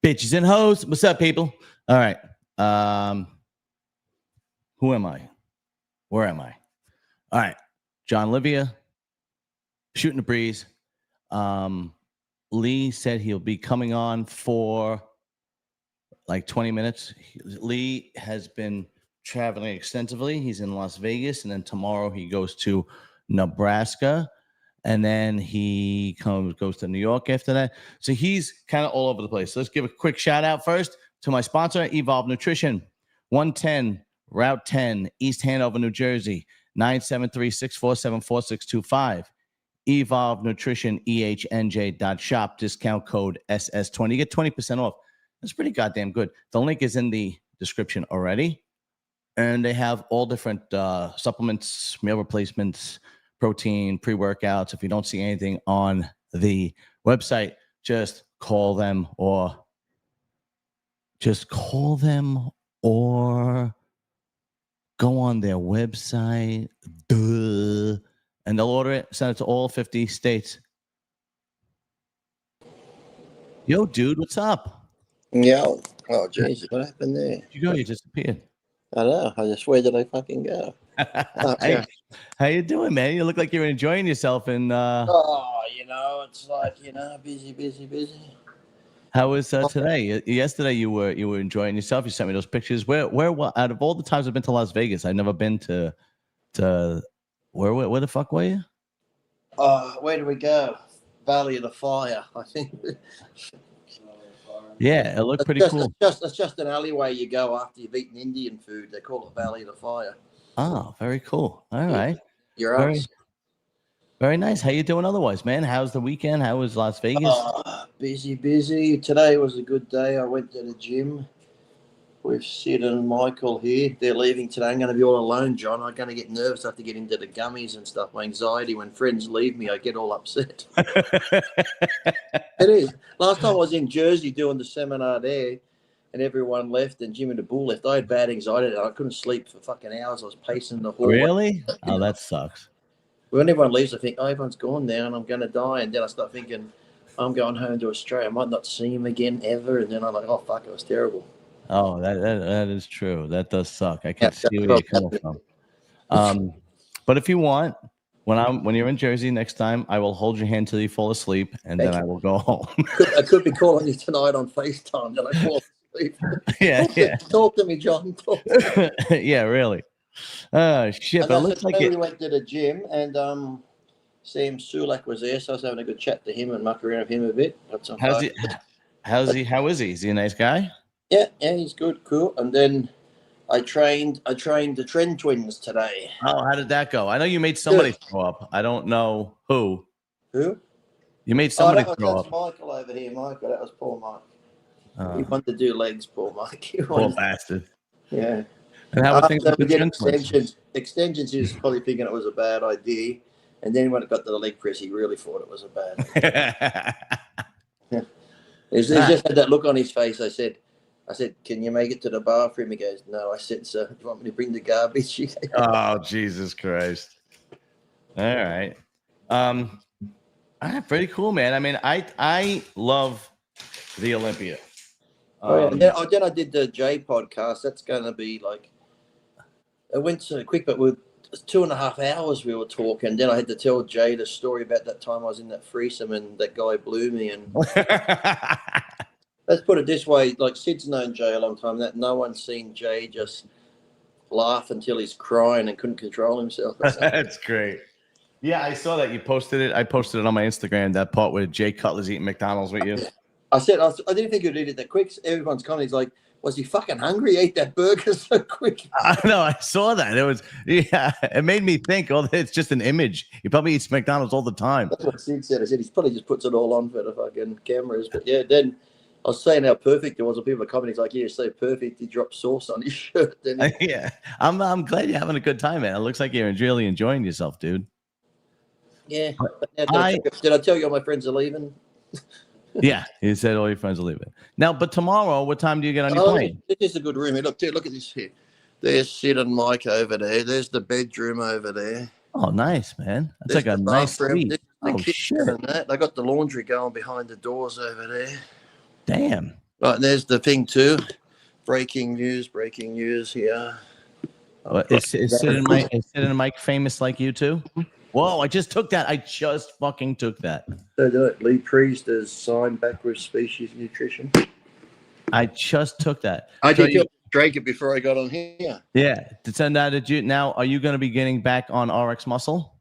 Bitches and hoes. What's up, people? All right. Who am I? Where am I? All right. John Livia, shooting the breeze. Lee said he'll be coming on for like 20 minutes. Lee has been traveling extensively. He's in Las Vegas, and then tomorrow he goes to Nebraska, and then he goes to New York after that. So he's kind of all over the place. So let's give a quick shout out first to my sponsor, Evolve Nutrition, 110 Route 10, East Hanover, New Jersey, 973-647-4625. Evolve Nutrition, EHNJ.shop, discount code SS20. You get 20% off. That's pretty goddamn good. The link is in the description already. And they have all different supplements, meal replacements, protein, pre-workouts. If you don't see anything on the website, just call them or go on their website. Duh. And they'll order it, send it to all 50 states. Yo, dude, what's up? Yo. Oh, Jesus, what happened there? Where'd you go? You disappeared. I know. I just, where did I fucking go? Hey, how you doing, man? You look like you're enjoying yourself. And it's like, busy. How was today? Yesterday, you were enjoying yourself. You sent me those pictures. Where out of all the times I've been to Las Vegas, I've never been to where the fuck were you? Where did we go? Valley of the Fire, I think. Yeah, it looked pretty cool. It's just an alleyway you go after you've eaten Indian food. They call it Valley of the Fire. Oh, very cool. All right. You're right. Very nice. How you doing otherwise, man? How's the weekend? How was Las Vegas? Busy. Today was a good day. I went to the gym with Sid and Michael here. They're leaving today. I'm going to be all alone, John. I'm going to get nervous. I have to get into the gummies and stuff. My anxiety, when friends leave me, I get all upset. It is. Last time I was in Jersey doing the seminar there, and everyone left, and Jimmy the Bull left. I had bad anxiety. I couldn't sleep for fucking hours. I was pacing the hallway. Really? Oh, that sucks. When everyone leaves, I think, everyone's gone now, and I'm going to die. And then I start thinking, I'm going home to Australia. I might not see him again ever. And then I'm like, oh, fuck, it was terrible. Oh, that is true. That does suck. I can see where you're coming from. But if you want, when you're in Jersey next time, I will hold your hand till you fall asleep, and then I will go home. I could be calling you tonight on FaceTime. Then I fall asleep. Yeah. Talk to me, John. Talk to me. Yeah, really. Shit. But it looks like we went to the gym, and Sam Sulak was there, so I was having a good chat to him and muck around with him a bit. How is he? Is he a nice guy? Yeah, he's good, cool. And then I trained the Trend Twins today. Oh, how did that go? I know you made somebody throw up. I don't know who. Who? You made somebody throw up. That's Michael over here, Michael. That was poor Mike. He wanted to do legs, poor Mike. Poor bastard. Yeah. And how were things with the Trend Twins? Extensions, he was probably thinking it was a bad idea. And then when it got to the leg press, he really thought it was a bad idea. He just had that look on his face. I said, can you make it to the bathroom? He goes, no. I said, sir, do you want me to bring the garbage? Oh, Jesus Christ. All right. Pretty cool, man. I mean, I love the Olympia. Then I did the J podcast. That's going to be like, it went so quick, but with 2.5 hours we were talking. Then I had to tell Jay the story about that time I was in that threesome and that guy blew me. And let's put it this way, like Sid's known Jay a long time, that no one's seen Jay just laugh until he's crying and couldn't control himself. That's great. Yeah, I saw that you posted it. I posted it on my Instagram, that part where Jay Cutler's eating McDonald's with you. I didn't think you'd eat it that quick. Everyone's commenting like, was he fucking hungry? He ate that burger so quick. I know. I saw that. It made me think, it's just an image. He probably eats McDonald's all the time. That's what Sid said. I said he probably just puts it all on for the fucking cameras. But yeah, then I was saying how perfect it was. And people were commenting like, yeah, so perfect. He dropped sauce on his shirt. Yeah. I'm glad you're having a good time, man. It looks like you're really enjoying yourself, dude. Yeah. Did I tell you all my friends are leaving? Yeah, he said all your friends are leaving. Now, but tomorrow, what time do you get on your plane? This is a good room. Look at this here. There's Sid and Mike over there. There's the bedroom over there. Oh, nice, man. That's like a nice suite. Oh, shit. And that. They got the laundry going behind the doors over there. Damn. Right, there's the thing too. Breaking news here. Is Sid and Mike famous like you too? Whoa, I just took that. I just fucking took that. So do it. Lee Priest has signed backwards species nutrition. I just took that. I did drank it before I got on here. Yeah. So now are you going to be getting back on RX Muscle?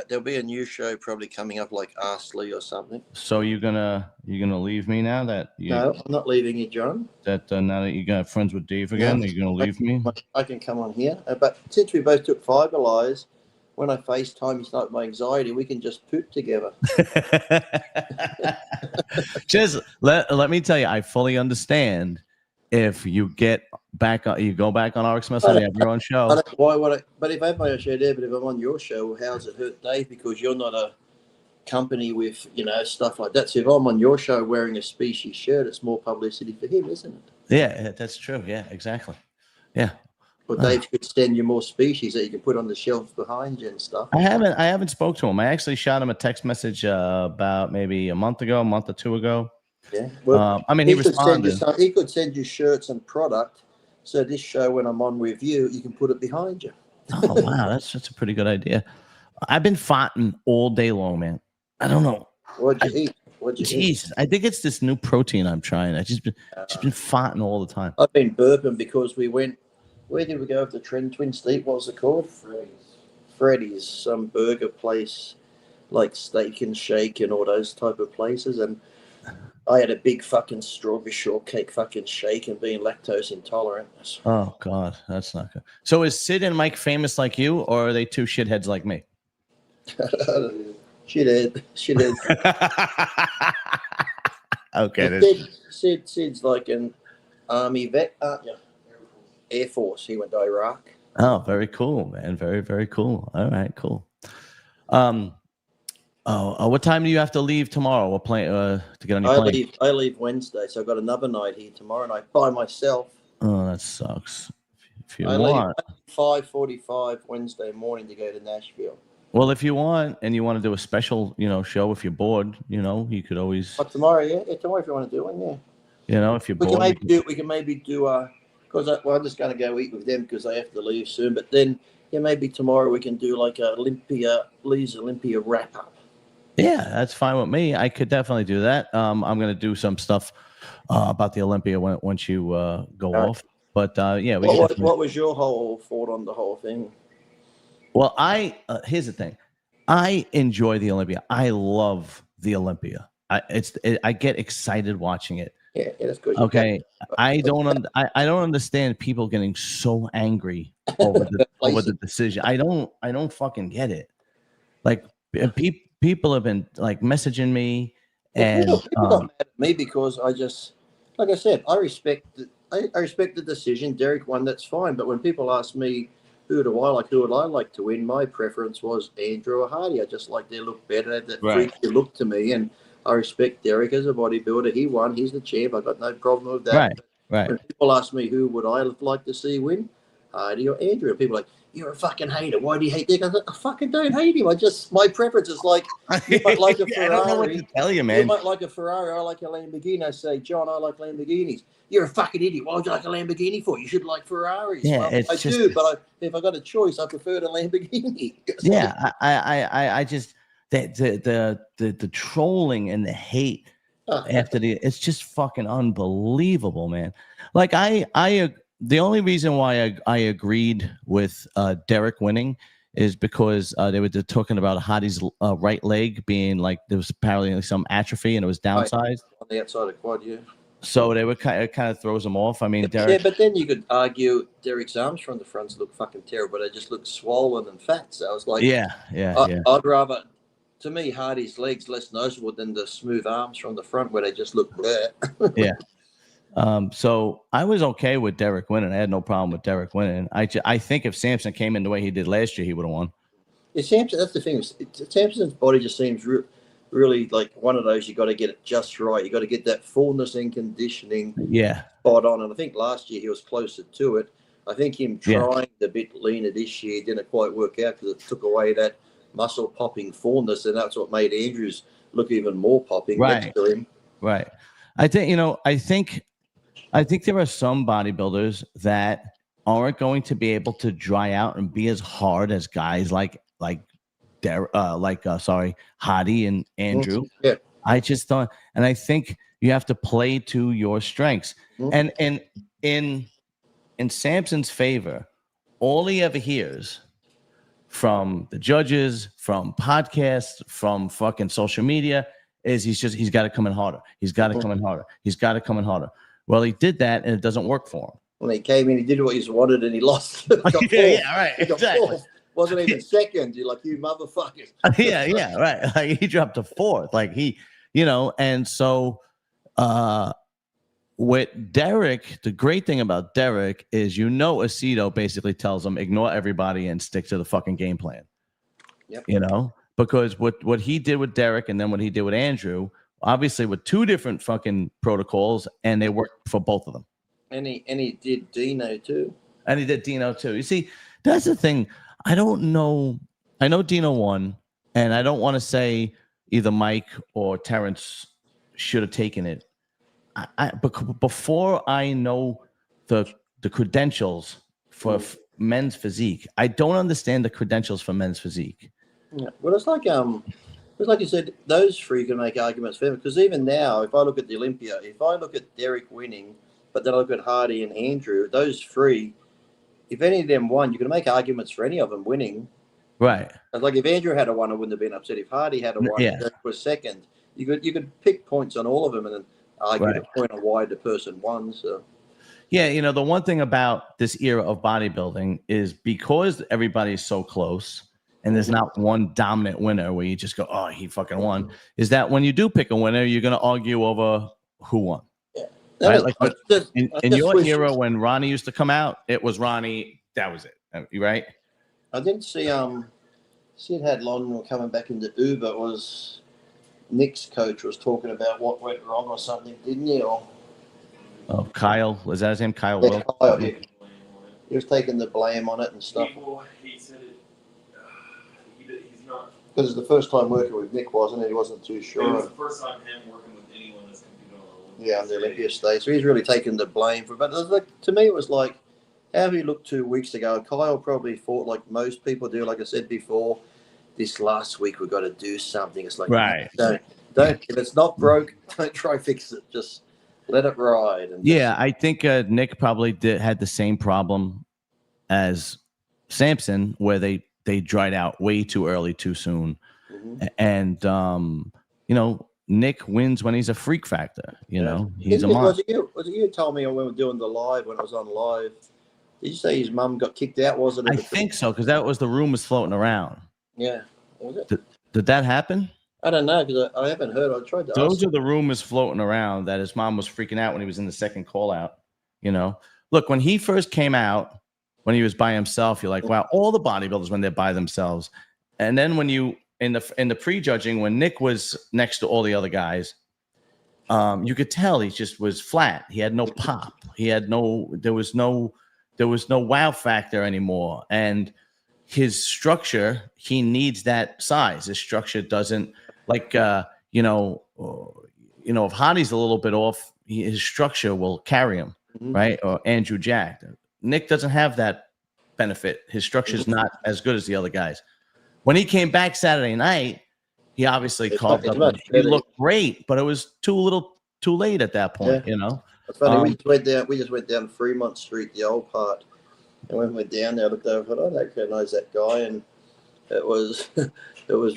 There'll be a new show probably coming up, like Ask Lee or something. So you're gonna leave me now that No, I'm not leaving you, John. That now that you got friends with Dave again, No, you're gonna leave me. I can come on here, but since we both took Fiber Lies, when I FaceTime you start my anxiety, we can just poop together. Just let me tell you, I fully understand if you get back on, you go back on RX Muscle, you have your own show. Why would I? But if I have my own show there, but if I'm on your show, how's it hurt Dave? Because you're not a company with, stuff like that. So if I'm on your show wearing a species shirt, it's more publicity for him, isn't it? Yeah, that's true. Yeah, exactly. Yeah. Or Dave could send you more species that you can put on the shelf behind you and stuff. I haven't spoke to him. I actually shot him a text message about maybe a month or two ago. Yeah. Well, he responded. He could send you shirts and product. So this show, when I'm on with you, you can put it behind you. Oh wow, that's a pretty good idea. I've been farting all day long, man. I don't know. What'd you eat? Jesus, I think it's this new protein I'm trying. I just been farting all the time. I've been burping because we went. Where did we go with the Twin Steak? What was it called? Freddy's, some burger place, like Steak and Shake and all those type of places. And I had a big fucking strawberry shortcake fucking shake and being lactose intolerant. Oh God, that's not good. So is Sid and Mike famous like you, or are they two shitheads like me? Shithead. Okay. Sid's like an army vet, aren't you? Air Force. He went to Iraq. Oh, very cool, man. Very, very cool. All right, cool. What time do you have to leave tomorrow? What plane to get on your plane? I leave Wednesday, so I've got another night here tomorrow night by myself. Oh, that sucks. If you leave want, 5:45 Wednesday morning to go to Nashville. Well, if you want and you want to do a special, show if you're bored, you could always. But tomorrow, tomorrow if you want to do one, yeah. If you're bored, we can maybe do because I'm just going to go eat with them because I have to leave soon. But then, maybe tomorrow we can do like a Lee's Olympia wrap up. Yeah, that's fine with me. I could definitely do that. I'm going to do some stuff about the Olympia once you go off. But yeah, what was your whole thought on the whole thing? Well, here's the thing. I enjoy the Olympia. I love the Olympia. I get excited watching it. Yeah, that's good. Okay, I don't understand people getting so angry over the decision. I don't fucking get it. Like people have been like messaging me, and people got mad at me because I just, like I said, I respect the decision. Derek won, that's fine. But when people ask me who would I like to win, my preference was Andrew or Hardy. I just like they look better, that freaky look to me, and I respect Derek as a bodybuilder. He won. He's the champ. I got no problem with that. Right. When people ask me who would I like to see win, Hardy or Andrew, and people are like, you're a fucking hater. Why do you hate Derek? I fucking don't hate him. My preference is like, you might like a Ferrari. I don't know what to tell you, man. You might like a Ferrari. I like a Lamborghini. I say, John, I like Lamborghinis. You're a fucking idiot. Why would you like a Lamborghini for? You should like Ferraris. Yeah, well, I do, but if I got a choice, I prefer the Lamborghini. Yeah, I just the trolling and the hate after it's just fucking unbelievable, man. Like the only reason why I agreed with Derek winning is because they were talking about Hardy's right leg being like there was apparently some atrophy and it was downsized on the outside of quad, yeah. So they were it kind of throws them off. I mean, Derek. Yeah, but then you could argue Derek's arms from the fronts look fucking terrible. They just look swollen and fat. So I was like, I'd rather, to me, Hardy's legs less noticeable than the smooth arms from the front where they just look there. Yeah. So I was okay with Derek winning. I had no problem with Derek winning. I think if Samson came in the way he did last year, he would have won. Yeah, Samson. That's the thing. Samson's body just seems really like one of those. You got to get it just right. You got to get that fullness and conditioning. Yeah. Spot on. And I think last year he was closer to it. I think him trying a bit leaner this year didn't quite work out because it took away that muscle popping fullness, and that's what made Andrews look even more popping next to him. Right. I think I think there are some bodybuilders that aren't going to be able to dry out and be as hard as guys like Hadi and Andrew. Yeah. I just thought, and I think you have to play to your strengths. And in Samson's favor, all he ever hears from the judges, from podcasts, from fucking social media is he's got to come in harder. He's got to come in harder. He's got to come in harder. Well, he did that, and it doesn't work for him. When he came in, he did what he wanted, and he lost. Yeah, right, exactly. Fourth. Wasn't even second. You're like, you motherfuckers. yeah, right. Like he dropped to fourth. Like and so with Derek, the great thing about Derek is Aceto basically tells him ignore everybody and stick to the fucking game plan. Yep. Because what he did with Derek and then what he did with Andrew, obviously with two different fucking protocols, and they worked for both of them. And he did Dino too. And he did Dino too. You see, that's the thing. I don't know. I know Dino won, and I don't want to say either Mike or Terrence should have taken it. Before I know the credentials for men's physique, I don't understand the credentials for men's physique. Yeah. Well, it's like you said, those three can make arguments for him, because even now, if I look at the Olympia, if I look at Derek winning, but then I look at Hardy and Andrew, those three, if any of them won, you can make arguments for any of them winning. Right. Like if Andrew had a won, I wouldn't have been upset. If Hardy had a won, Derek was second. You could pick points on all of them and then argue the point on why the person won. So. Yeah, the one thing about this era of bodybuilding is because everybody's so close and there's not one dominant winner where you just go, oh, he fucking won, is that when you do pick a winner, you're going to argue over who won. Yeah. Right? Like in your era when Ronnie used to come out, it was Ronnie. That was it. Right? I didn't see Sid had Lon coming back into Uber. It was Nick's coach was talking about what went wrong or something, didn't he? Oh, Kyle. Was that his name? Kyle Will? Kyle, yeah. He was taking the blame on it and stuff. He said it. He's not. Because it's the first time working with Nick, wasn't it? He wasn't too sure. It was the first time him working with anyone that's competed on the Olympia. Yeah, on the Olympia stage. So he's really taken the blame for it. But it was like, to me, it was like, how he looked 2 weeks ago. Kyle probably thought, like most people do, like I said before, this last week we've got to do something. It's like, right. Don't. If it's not broke, don't try fix it. Just let it ride. And I think Nick probably had the same problem as Samson, where they dried out way too early, too soon. Mm-hmm. And Nick wins when he's a freak factor. He's a monster. Was it you told me when we were doing the live, when I was on live? Did you say his mum got kicked out? Wasn't it? I think so, because that was the rumors floating around. Yeah, was it? Did that happen? I don't know, because I haven't heard. I tried to. Those are the rumors floating around that his mom was freaking out when he was in the second call out. Look, when he first came out, when he was by himself, you're like, wow, all the bodybuilders when they're by themselves. And then when you in the prejudging, when Nick was next to all the other guys, you could tell he just was flat. He had no pop. There was no wow factor anymore. And his structure, he needs that size. His structure doesn't if Hadi's a little bit off, his structure will carry him, right? Or Andrew Jack. Nick doesn't have that benefit. His structure is not as good as the other guys. When he came back Saturday night, he obviously carved up. He looked great, but it was too late at that point, It's funny. We just went down Fremont Street, the old part. And when we went down there, I looked over, I don't recognize that guy, and it was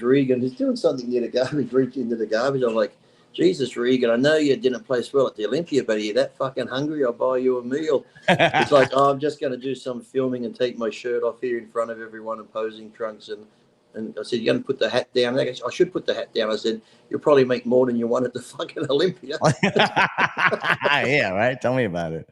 Regan. He's doing something near the garbage, reaching into the garbage. I'm like, Jesus, Regan, I know you didn't place well at the Olympia, but are you that fucking hungry? I'll buy you a meal. It's like, I'm just going to do some filming and take my shirt off here in front of everyone and posing trunks. And I said, you're going to put the hat down? I should put the hat down. I said, you'll probably make more than you want at the fucking Olympia. Yeah, right? Tell me about it.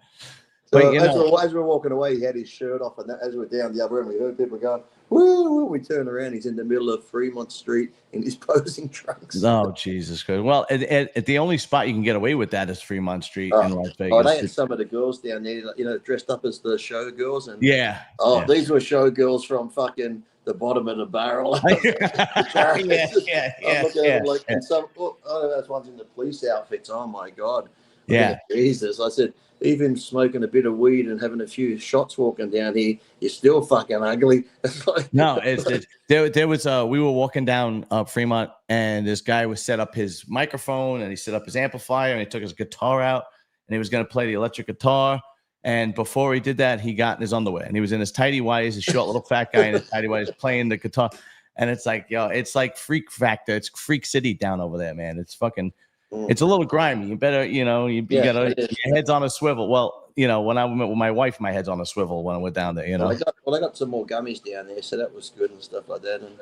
So as we're walking away, he had his shirt off, and as we're down the other end, we heard people going, woo, we turn around, he's in the middle of Fremont Street in his posing trunks. Oh, Jesus Christ. Well, at the only spot you can get away with that is Fremont Street in Las Vegas. Oh, they had some of the girls down there, dressed up as the showgirls. And yeah. these were showgirls from fucking the bottom of the barrel. Yeah. I'm looking at them like, and some, those ones in the police outfits. Oh my God. Yeah. Jesus. I said, even smoking a bit of weed and having a few shots walking down here, you're still fucking ugly. No, there was we were walking down Fremont, and this guy was set up his microphone and he set up his amplifier and he took his guitar out and he was going to play the electric guitar. And before he did that, he got in his underwear and he was in his tighty whities, a short little fat guy in his tighty whities playing the guitar. And it's like, yo, it's like Freak Factor. It's Freak City down over there, man. It's fucking, it's a little grimy. You better, you gotta, your head's on a swivel. Well, when I went with my wife, my head's on a swivel when I went down there, Well, I got some more gummies down there, so that was good and stuff like that. And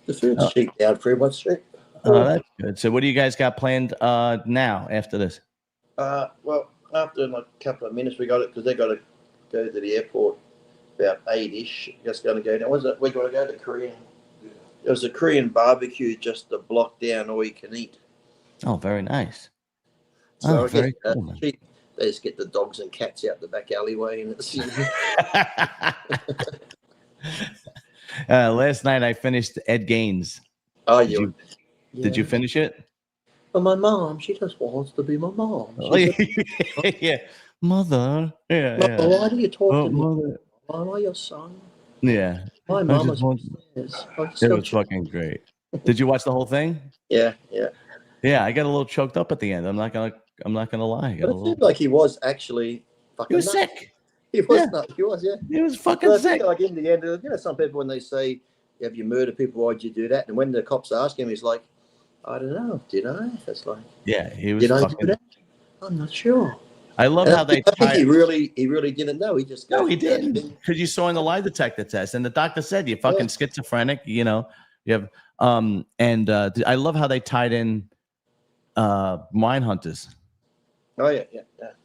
the food's cheap down Fremont Street. Oh, that's good. So what do you guys got planned now after this? Well, after like a couple of minutes, we got it because they got to go to the airport about 8-ish. Just going to go down. We're going to go to Korean. There was a Korean barbecue just a block down, all you can eat. Oh, very nice. So very cool, they just get the dogs and cats out the back alleyway. And it's, last night I finished Ed Gaines. Oh, did you finish it? Well, my mom, she just wants to be my mom. Yeah, mother. Yeah, Mother, why do you talk to me? Mother. Am I your son? Yeah. My mom is. It was fucking great. Did you watch the whole thing? Yeah. Yeah, I got a little choked up at the end. I'm not gonna lie. But it seemed like he was actually fucking. He was nuts. sick. He was nuts. He was, yeah. He was fucking sick. Like in the end, some people when they say, "Have you murdered people? Why'd you do that?" And when the cops ask him, he's like, "I don't know. Did I?" That's like, yeah, he was. Did fucking... I do that? I'm not sure. I love how they. I think he really didn't know. He just he didn't, because you saw in the lie detector test, and the doctor said you're fucking schizophrenic. You have I love how they tied in mine hunters. Oh yeah.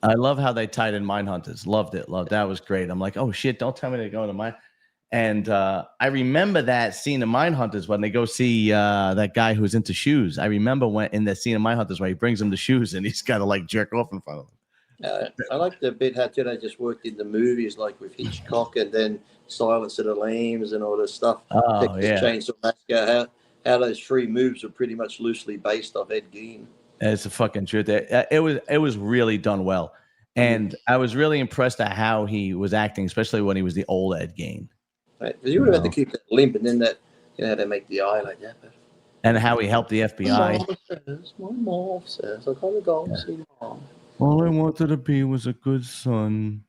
I love how they tied in mine hunters. Loved that was great. I'm like, oh shit, don't tell me they're going to mine. And I remember that scene of Mine Hunters when they go see that guy who's into shoes. I remember when in the scene of Mine Hunters where he brings him the shoes and he's got to like jerk off in front of him. I like the bit how they just worked in the movies, like with Hitchcock and then Silence of the Lambs and all this stuff. Oh, yeah. Chainsaw Massacre, how those three moves are pretty much loosely based off Ed Gein. It's a fucking truth. It was really done well. And I was really impressed at how he was acting, especially when he was the old Ed Gein. Right, because you would have had to keep that limp, and then that, they make the eye like that. But... And how he helped the FBI. My mom says, I gotta go and see mom. All I wanted to be was a good son.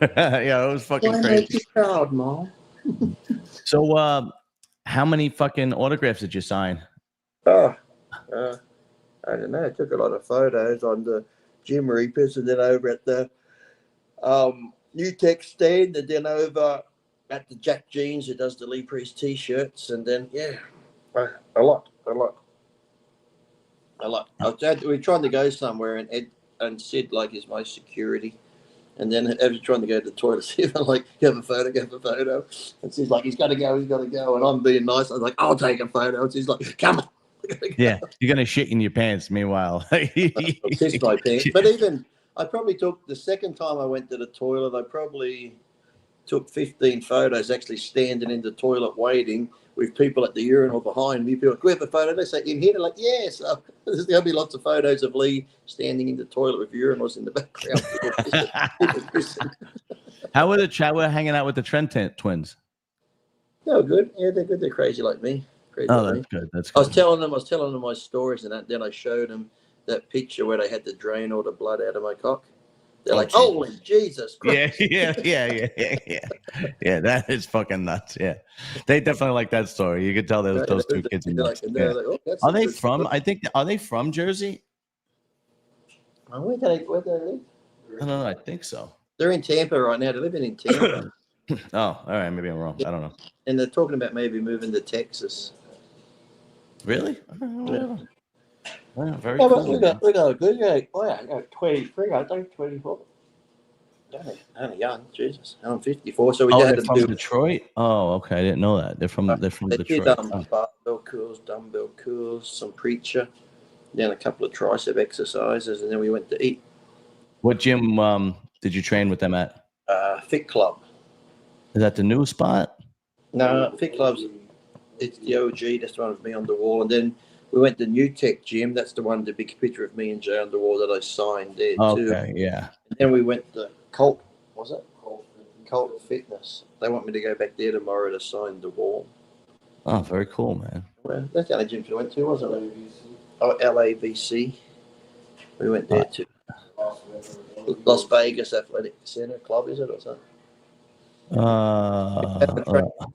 Yeah, it was fucking crazy. Make you proud, Mom. So, how many fucking autographs did you sign? I don't know. I took a lot of photos on the Gym Reapers, and then over at the New Tech stand, and then over at the Jack Jeans who does the Lee Priest t-shirts, and then a lot. We're trying to go somewhere, and Ed and Sid like is my security, and then Ed's trying to go to the toilet. See, like, you have a photo, and Sid's like, he's got to go, and I'm being nice. I was like, I'll take a photo, and she's like, come on. Yeah, you're gonna shit in your pants. Meanwhile, piss my pants. But even I probably took the second time I went to the toilet. I probably took 15 photos actually standing in the toilet waiting with people at the urinal behind me. People, we have a photo. They say, in here? They're like, yes. So there'll be lots of photos of Lee standing in the toilet with urinals in the background. How were the chat? We're hanging out with the Trent twins. They were good. Yeah, they're good. They're crazy like me. That's good. That's good. I was telling them my stories, and then I showed them that picture where they had to drain all the blood out of my cock. They're like, holy Jesus Christ. Yeah. Yeah, that is fucking nuts. Yeah. They definitely like that story. You could tell those two kids are nuts. Are they from, are they from Jersey? Where do they live? I don't know. I think so. They're in Tampa right now. They're living in Tampa. Oh, all right. Maybe I'm wrong. I don't know. And they're talking about maybe moving to Texas. Really? Yeah. Yeah, very cool. We got a good guy. Oh, yeah, I got 23. I think 24. I'm young, Jesus. I'm 54. So we had to do Detroit. Oh, okay. I didn't know that. They're from Detroit. Did, dumbbell curls, some preacher, then a couple of tricep exercises, and then we went to eat. What gym did you train with them at? Fit Club. Is that the new spot? No, Fit Club's it's the OG. That's the one with me on the wall, and then we went to New Tech Gym. That's the one, the big picture of me and Jay on the wall that I signed there too. Okay, yeah. And then we went to Colt. Was it Colt Fitness? They want me to go back there tomorrow to sign the wall. Oh, very cool, man. Well, that's the only gym we went to, wasn't it? Oh, LAVC. We went there to Las Vegas Athletic Center Club, is it, or something?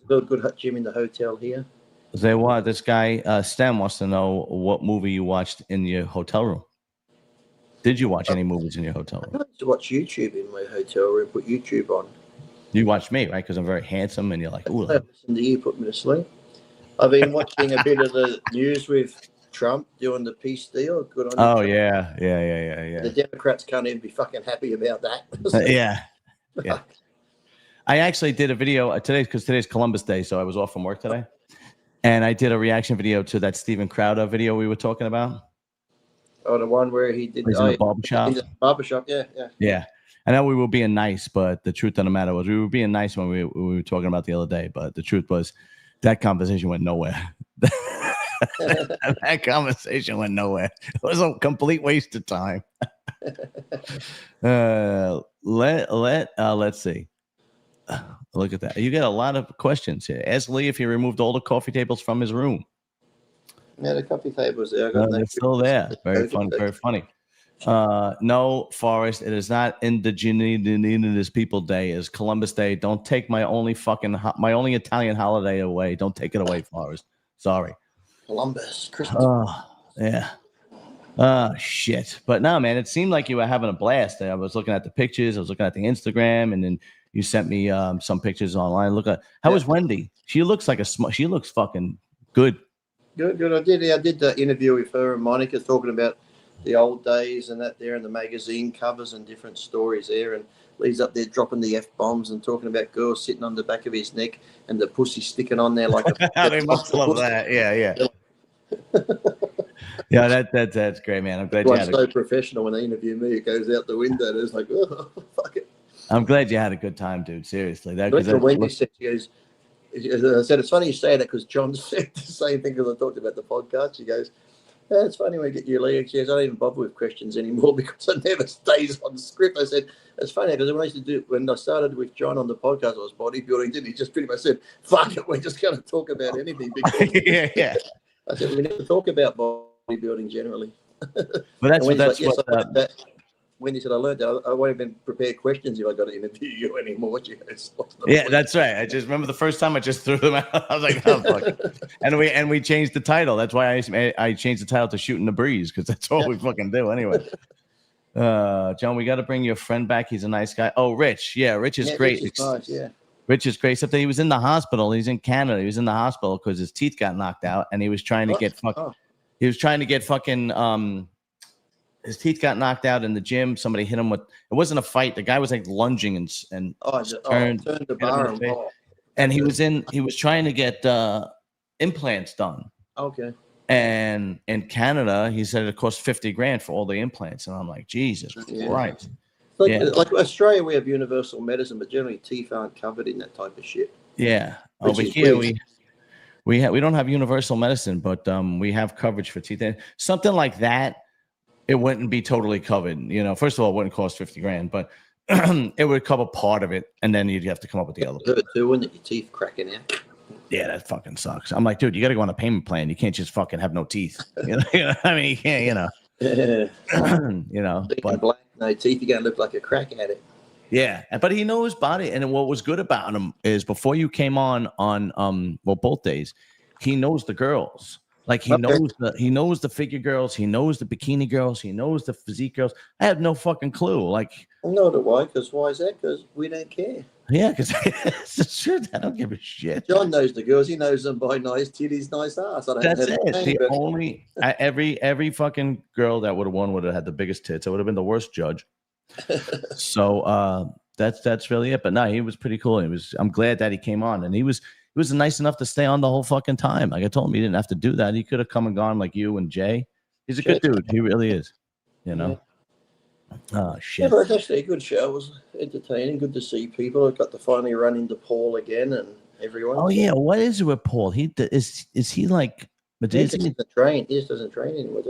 Good gym in the hotel here. This guy Stan wants to know what movie you watched in your hotel room. Did you watch any movies in your hotel room? I used to watch YouTube in my hotel room. Put YouTube on. You watched me, right? Because I'm very handsome, and you're like, ooh. I listened to you, put me to sleep. I've been watching a bit of the news with Trump doing the peace deal. Good on you. Oh, Trump. yeah. The Democrats can't even be fucking happy about that. Yeah. I actually did a video today because today's Columbus Day, so I was off from work today. And I did a reaction video to that Steven Crowder video we were talking about. Oh, the one where he did in the barbershop. In the barbershop, yeah. Yeah. I know we were being nice, but the truth of the matter was we were being nice when we were talking about the other day. But the truth was that conversation went nowhere. That conversation went nowhere. It was a complete waste of time. Let's see. Look at that. You get a lot of questions here. Ask Lee if he removed all the coffee tables from his room. Yeah, the coffee tables there. They're still there. Very funny. Very funny. No, Forrest, it is not Indigenous People Day. It's Columbus Day. Don't take my only Italian holiday away. Don't take it away, Forrest. Sorry. Columbus, Christmas. Oh, yeah. Oh, shit. But no, man, it seemed like you were having a blast. I was looking at the pictures. I was looking at the Instagram, and then you sent me some pictures online. Look at how was Wendy? She looks like she looks fucking good. Good. I did the interview with her and Monica talking about the old days and that there and the magazine covers and different stories there. And Lee's up there dropping the F-bombs and talking about girls sitting on the back of his neck and the pussy sticking on there like a they must love that. Yeah. Yeah, that's great, man. I'm glad you had so professional when they interview me. It goes out the window and it's like, oh, fuck it. I'm glad you had a good time, dude. Seriously. Wendy said, she goes, I said, it's funny you say that because John said the same thing because I talked about the podcast. She goes, yeah, it's funny when we get your legs. She goes, I don't even bother with questions anymore because it never stays on script. I said, it's funny because when I started with John on the podcast, I was bodybuilding, didn't he? Just pretty much said, fuck it, we're just going to talk about anything. Yeah. I said, we need to talk about bodybuilding generally. Well, Wendy said, I learned that I won't even prepare questions if I got to interview you anymore. Yeah, that's right. I just remember the first time I just threw them out. I was like, oh, fuck. And we changed the title. That's why I changed the title to Shooting the Breeze because that's all we fucking do anyway. John, we got to bring your friend back. He's a nice guy. Oh, Rich. Yeah, Rich is great. Rich is nice, yeah. Rich is great, except that he was in the hospital. He's in Canada. He was in the hospital because his teeth got knocked out, and he was trying to He was trying to get fucking his teeth got knocked out in the gym. Somebody hit him with. It wasn't a fight. The guy was like lunging and turned the bar and he was trying to get implants done. Okay. And in Canada, he said it cost $50,000 for all the implants, and I'm like, Jesus Christ. Like Australia, we have universal medicine, but generally teeth aren't covered in that type of shit. Yeah, over here we don't have universal medicine, but we have coverage for teeth. Something like that, it wouldn't be totally covered. You know, first of all, it wouldn't cost $50,000, but it would cover part of it, and then you'd have to come up with the other. Too, wouldn't it? Your teeth cracking out. Yeah, that fucking sucks. I'm like, dude, you got to go on a payment plan. You can't just fucking have no teeth. You know? I mean, you can't. You know, but black, no teeth, you're gonna look like a crack addict. Yeah, but he knows his body, and what was good about him is before you came on both days, he knows the girls. Like he knows the figure girls, he knows the bikini girls, he knows the physique girls. I have no fucking clue. Like, no, why? Because why is that? Because we don't care. Yeah, because it's the truth. I don't give a shit. John knows the girls. He knows them by nice titties, nice ass. That's it. Every fucking girl that would have won would have had the biggest tits. I would have been the worst judge. So that's really it. But no, he was pretty cool. I'm glad that he came on, and he was nice enough to stay on the whole fucking time. Like I told him, he didn't have to do that. He could have come and gone like you and Jay. He's a good dude. He really is. You know. Yeah. Oh shit! Yeah, but it's actually a good show. It was entertaining. Good to see people. I got to finally run into Paul again, and everyone. Oh yeah, what is it with Paul? Is he like? He doesn't train. He just doesn't train anymore,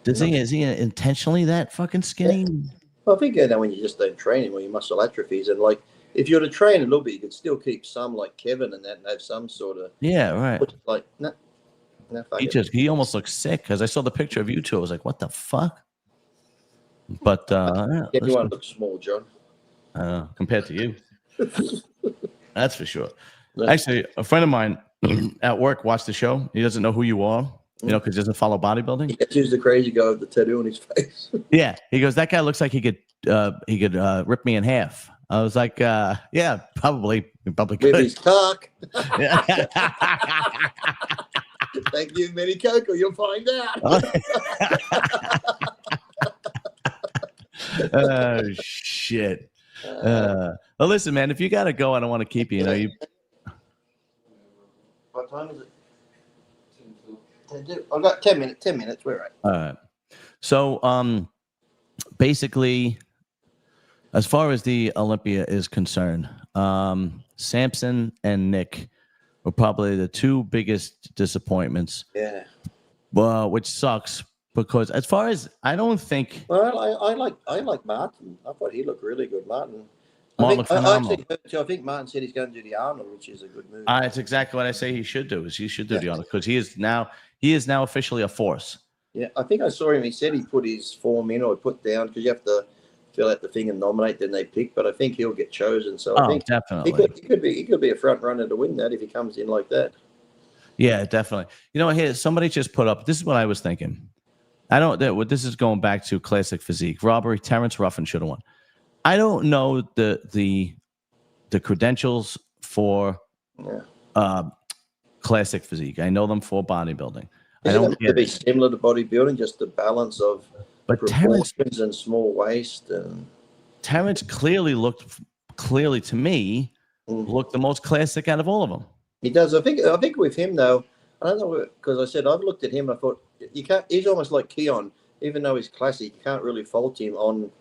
does he? Is he intentionally that fucking skinny? Yeah. Well, I think that when you just don't train anymore, your muscle atrophies, and like if you were to train a little bit, you could still keep some like Kevin and that, and have some sort of Right. Like no, He almost looks sick because I saw the picture of you two. I was like, what the fuck? But everyone looks small, John. Compared to you, that's for sure. No. Actually, a friend of mine at work watched the show. He doesn't know who you are, because he doesn't follow bodybuilding. He's the crazy guy with the tattoo on his face. Yeah, he goes, that guy looks like he could rip me in half. I was like, yeah, probably could. With his cock. Thank you, Mini Coco. You'll find out. Oh shit. Well, listen, man. If you gotta go, I don't want to keep you. What time is it? I've got 10 minutes. 10 minutes. We're right. All right. So, basically, as far as the Olympia is concerned, Samson and Nick were probably the two biggest disappointments. Yeah. Well, which sucks because as far as I don't think. Well, I like Martin. I thought he looked really good, Martin. I think Martin said he's going to do the Arnold, which is a good move. It's exactly what I say he should do. He should do the Arnold because he is now officially a force. Yeah, I think I saw him. He said he put his form in or put down because you have to fill out the thing and nominate, then they pick. But I think he'll get chosen. So I think definitely he could be a front runner to win that if he comes in like that. Yeah, definitely. Here somebody just put up. This is what I was thinking. This is going back to classic physique robbery. Terrence Ruffin should have won. I don't know the credentials for classic physique. I know them for bodybuilding. I don't get be similar to bodybuilding, just the balance of proportions and small waist. And Terrence clearly to me looked the most classic out of all of them. He does. I think with him though, I don't know because I said I've looked at him. I thought you can't. He's almost like Keon, even though he's classic. You can't really fault him on.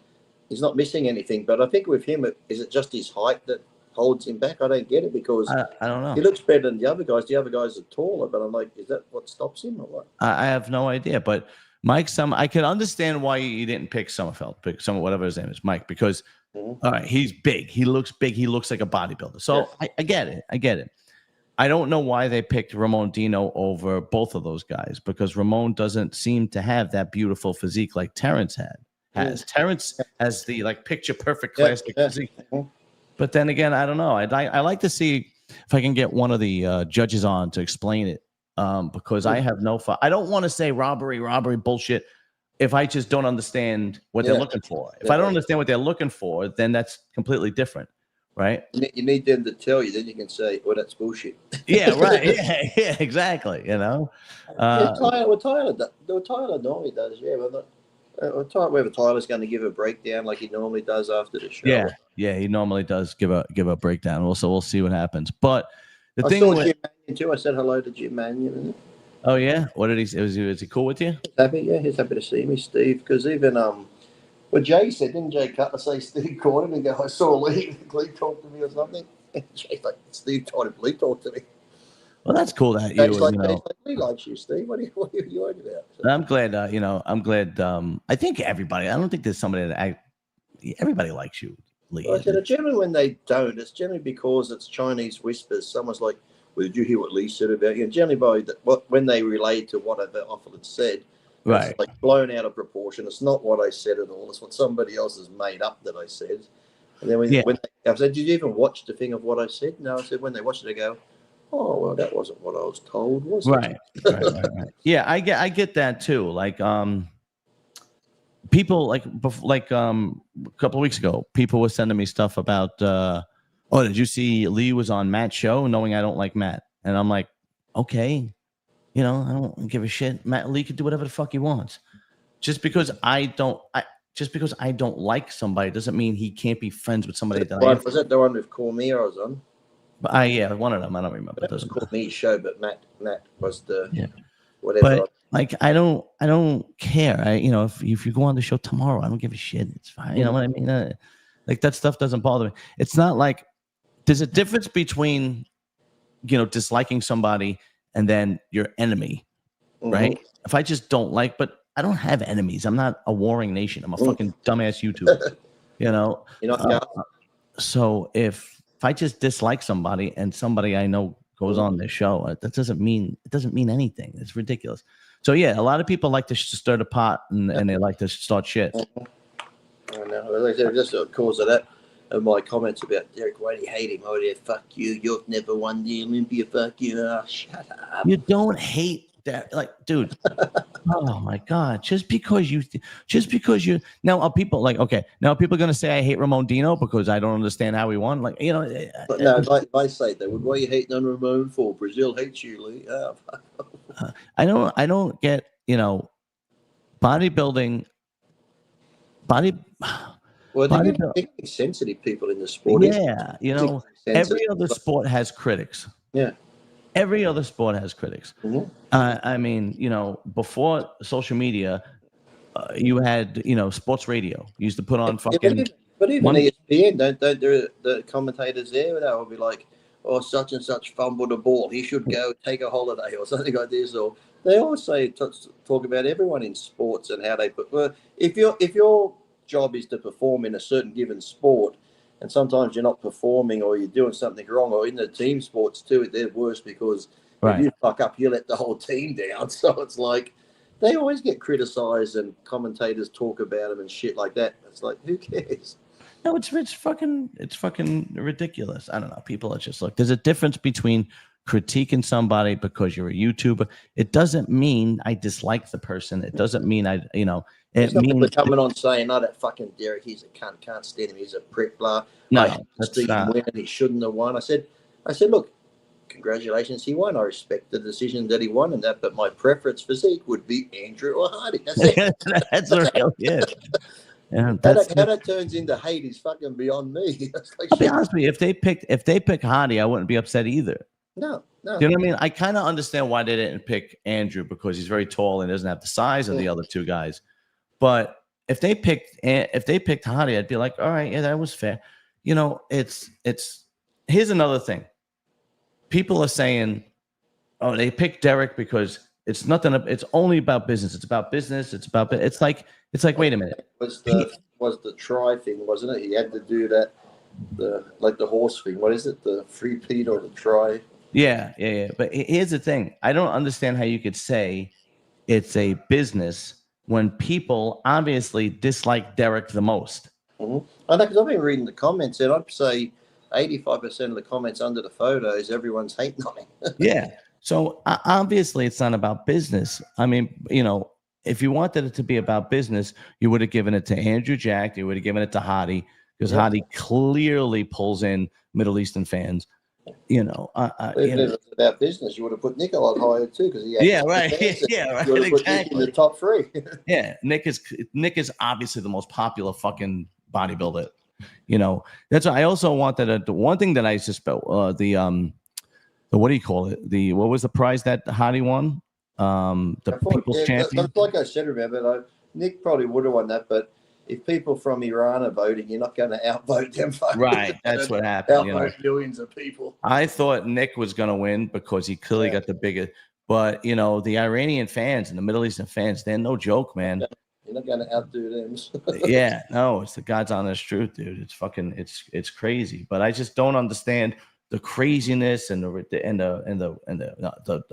He's not missing anything, but I think with him, is it just his height that holds him back? I don't get it because I don't know. He looks better than the other guys. The other guys are taller, but I'm like, is that what stops him or what? I have no idea. But Mike, I can understand why you didn't pick Sommerfeld, whatever his name is, Mike, because all right, he's big. He looks big. He looks like a bodybuilder. So I get it. I don't know why they picked Ramon Dino over both of those guys because Ramon doesn't seem to have that beautiful physique like Terrence has. Terrence has the picture perfect classic physique. But then again, I don't know. I like to see if I can get one of the judges on to explain it because I have no fun. I don't want to say robbery bullshit if I just don't understand what they're looking for. If I don't understand what they're looking for, then that's completely different. Right. You need them to tell you, then you can say, "Well, that's bullshit." Yeah, right. Yeah, exactly. Tyler normally does. Yeah, but whether Tyler's going to give a breakdown like he normally does after the show. Yeah, he normally does give a breakdown. Also, we'll see what happens. But I saw Jim Mannion too. I said hello to Jim Mannion. Oh yeah, what did he say? Is he cool with you? He's happy to see me, Steve. Because even Jay said, didn't Jay Cutler say Steve called him and go, I saw Lee talk to me or something? Jay's like, Steve told him Lee talked to me. Well, that's cool that you Lee likes you, Steve. What are you arguing about? So, I'm glad. I'm glad. I think everybody. I don't think there's somebody everybody likes you, Lee. Well, I said, generally when they don't, it's generally because it's Chinese whispers. Someone's like, well, did you hear what Lee said about you? And generally when they relate to what I've often said, right, it's blown out of proportion. It's not what I said at all. It's what somebody else has made up that I said. And then when I said, did you even watch the thing of what I said? No, I said, when they watch it, they go, oh, well, that wasn't what I was told, was it? Right. Yeah, I get that too. People a couple of weeks ago, people were sending me stuff about, did you see Lee was on Matt's show, knowing I don't like Matt? And I'm like, okay. I don't give a shit. Matt Lee could do whatever the fuck he wants. Just because I don't like somebody doesn't mean he can't be friends with somebody. Was that the one with Cormier I was on? But one of them. I don't remember. It was Cormier's show, but Matt was the whatever. But I don't care. If you go on the show tomorrow, I don't give a shit. It's fine. You know what I mean? That stuff doesn't bother me. It's not like there's a difference between disliking somebody and then your enemy, right? If I just don't like, but I don't have enemies. I'm not a warring nation. I'm a fucking dumbass YouTuber, You're not so if I just dislike somebody and somebody I know goes on their show, that doesn't mean anything. It's ridiculous. So yeah, a lot of people like to stir the pot and they like to start shit. I know. Just because of that, of my comments about Derek, why do you hate him? Oh yeah, fuck you. You've never won the Olympia. Fuck you. Oh, shut up. You don't hate that, like, dude. Oh my God! Just because you now are people like, okay? Now are people gonna say I hate Ramon Dino because I don't understand how he won? Like, But no, they say that. What are you hating on Ramon for? Brazil hates you, Lee. Oh, I don't get bodybuilding. Well, they're getting sensitive people in the sport. Yeah, every other sport has critics. Yeah. Every other sport has critics. I mean, before social media, you had, sports radio. You used to put on fucking. But even ESPN, don't the commentators there? They'll be like, "Oh, such and such fumbled a ball. He should go take a holiday or something like this." Or they always say talk about everyone in sports and how they put. Well, if your job is to perform in a certain given sport, and sometimes you're not performing or you're doing something wrong, or in the team sports too, they're worse because if you fuck up, you let the whole team down. So it's like they always get criticized and commentators talk about them and shit like that. It's like, who cares? No, it's fucking ridiculous. I don't know. People are just there's a difference between critiquing somebody because you're a YouTuber. It doesn't mean I dislike the person. It doesn't mean it means coming on saying, "No, that fucking Derek, he's a cunt, can't stand him, he's a prick." Blah. No, that's not. Win, and he shouldn't have won. I said, look, congratulations, he won. I respect the decision that he won, and that. But my preference physique would be Andrew or Hardy. That's it. That's real. Yeah. How that turns into hate is fucking beyond me. I'll be honest with you. If they pick Hardy, I wouldn't be upset either. No. Do you know what I mean? I kind of understand why they didn't pick Andrew because he's very tall and doesn't have the size of the other two guys. But if they picked Hardy, I'd be like, all right, yeah, that was fair. It's here's another thing. People are saying, oh, they picked Derek because it's nothing. It's only about business. It's about business. It's like wait a minute. Was the try thing, wasn't it? He had to do that, the horse thing. What is it? The free peat or the try? Yeah. But here's the thing. I don't understand how you could say it's a business when people obviously dislike Derek the most. I know, because I've been reading the comments, and I'd say 85% of the comments under the photos, everyone's hating on him. Yeah. So obviously it's not about business. I mean, if you wanted it to be about business, you would have given it to Andrew Jack. You would have given it to Hardy because Hardy clearly pulls in Middle Eastern fans. If it was about business, you would have put Nick a lot higher too, because he had right. You would have put Nick in the top three. Yeah, Nick is obviously the most popular fucking bodybuilder. That's why I also wanted the one thing that I suspect the what do you call it? What was the prize that Hardy won? The People's Champion. Like I said, remember, Nick probably would have won that, but if people from Iran are voting, you're not going to outvote them. Right, that's what happened. Outvote millions of people. I thought Nick was going to win because he clearly got the bigger. But the Iranian fans and the Middle Eastern fans, they're no joke, man. You're not going to outdo them. Yeah, no, it's the God's honest truth, dude. It's fucking, it's crazy. But I just don't understand the craziness and the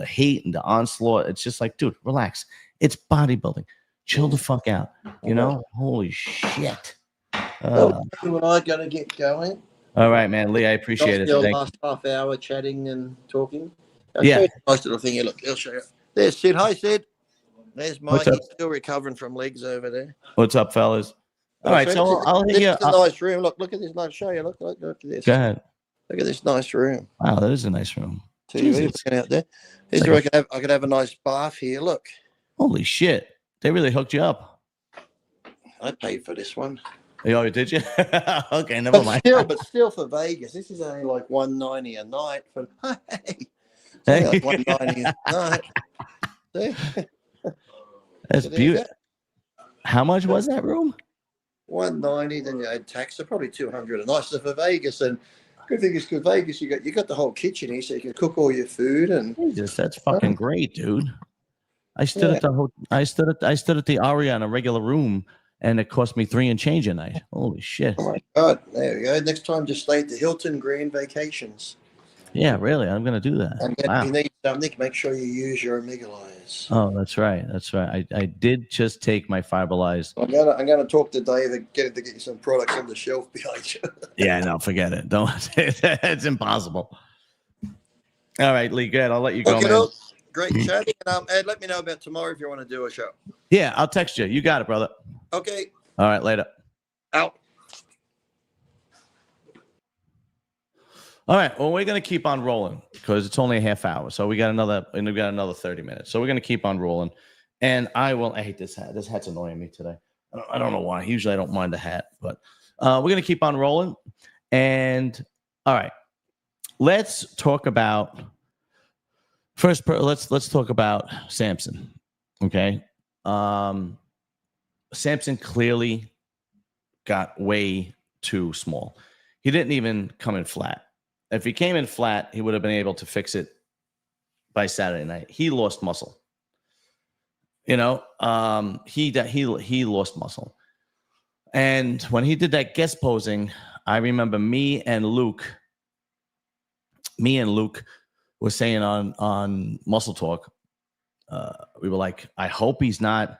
hate and the onslaught. It's just like, dude, relax. It's bodybuilding. Chill the fuck out. Holy shit. You and I going to get going. All right, man. Lee, I appreciate it. Last half hour chatting and talking. Yeah. Nice little thing here. Look, I'll show you. There's Sid. Hi, Sid. There's Mike. He's still recovering from legs over there. What's up, fellas? All right, so I'll hit you. This is a nice room. Look at this. I'll show you. Look at this. Go ahead. Look at this nice room. Wow, that is a nice room. TV looking out there. Here's where I could have a nice bath here. Look. Holy shit. They really hooked you up. I paid for this one. Oh, did you? Okay, never mind. But still for Vegas, this is only like $190 a night. Hey, like $190 a night. See? That's beautiful. How much was that room? $190. Then you had tax, so probably $200 a night. So for Vegas, and Good thing is, because Vegas, you got the whole kitchen here, so you can cook all your food and. Jesus, that's fucking great, dude. I stood Yeah. at the I stood at the Aria in a regular room, and it cost me $3 and change a night. Holy shit! Oh my God! There we go. Next time, just stay at the Hilton Grand Vacations. Yeah, really, I'm gonna do that. And Wow. if you need something, make sure you use your Omega Lies. Oh, that's right. That's right. I did just take my Fiberlize. I'm gonna talk to Dave and get him to get you some products on the shelf behind you. Yeah, no, forget it. Don't. It's impossible. All right, Lee, good. I'll let you go, Okay, man. well, great chatting. Ed, let me know about tomorrow if you want to do a show. Yeah, I'll text you. You got it, brother. Okay, All right, later. out. All right. Well, we're gonna keep on rolling because it's only a half hour, so we got another 30 minutes. So we're gonna keep on rolling. And I hate this hat. This hat's annoying me today. I don't know why. Usually I don't mind the hat, but we're gonna keep on rolling. And all right, let's talk about first. Let's talk about Samson. Okay. Samson clearly got way too small. He didn't even come in flat. If he came in flat, he would have been able to fix it by Saturday night. He lost muscle. You know, he lost muscle. And when he did that guest posing, I remember me and Luke were saying on Muscle Talk, we were like, I hope he's not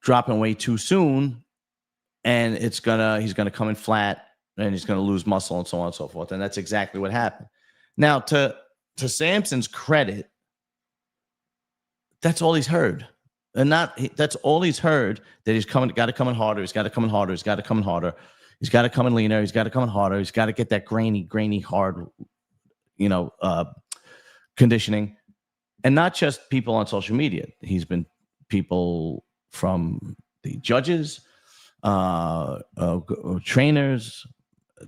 dropping weight too soon, and he's gonna come in flat, and he's gonna lose muscle, and so on and so forth. And that's exactly what happened. Now, to Samson's credit, that's all he's heard. That's all he's heard, that he's got to come in harder. He's got to come in harder. He's got to come in harder. He's got to come in leaner. He's got to come in harder. He's got to get that grainy, hard, conditioning. And not just people on social media. He's been people from the judges, trainers.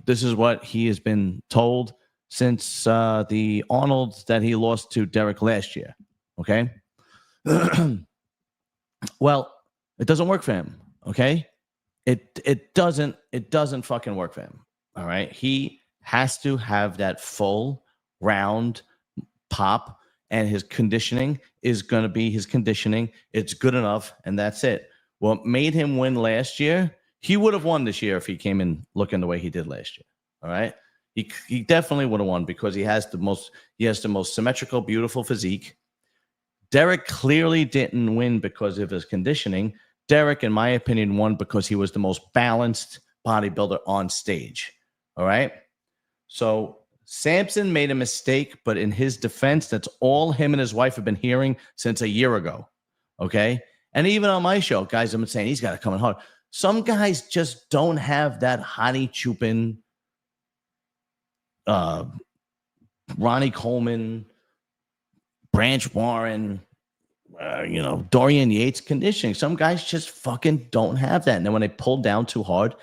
This is what he has been told since the Arnold that he lost to Derek last year. Okay. Well, it doesn't work for him. Okay. It doesn't fucking work for him. All right. He has to have that full round pop, and his conditioning is going to be his conditioning. It's good enough, and that's it. What made him win last year, he would have won this year if he came in looking the way he did last year. All right. He definitely would have won because he has the most symmetrical, beautiful physique. Derek clearly didn't win because of his conditioning. Derek, in my opinion, won because he was the most balanced bodybuilder on stage. All right. So Samson made a mistake, but in his defense, that's all him and his wife have been hearing since a year ago. Okay. And even on my show, guys have been saying he's got to come in hard. Some guys just don't have that hottie chooping, Ronnie Coleman, Branch Warren, Dorian Yates conditioning. Some guys just fucking don't have that. And then when they pull down too hard,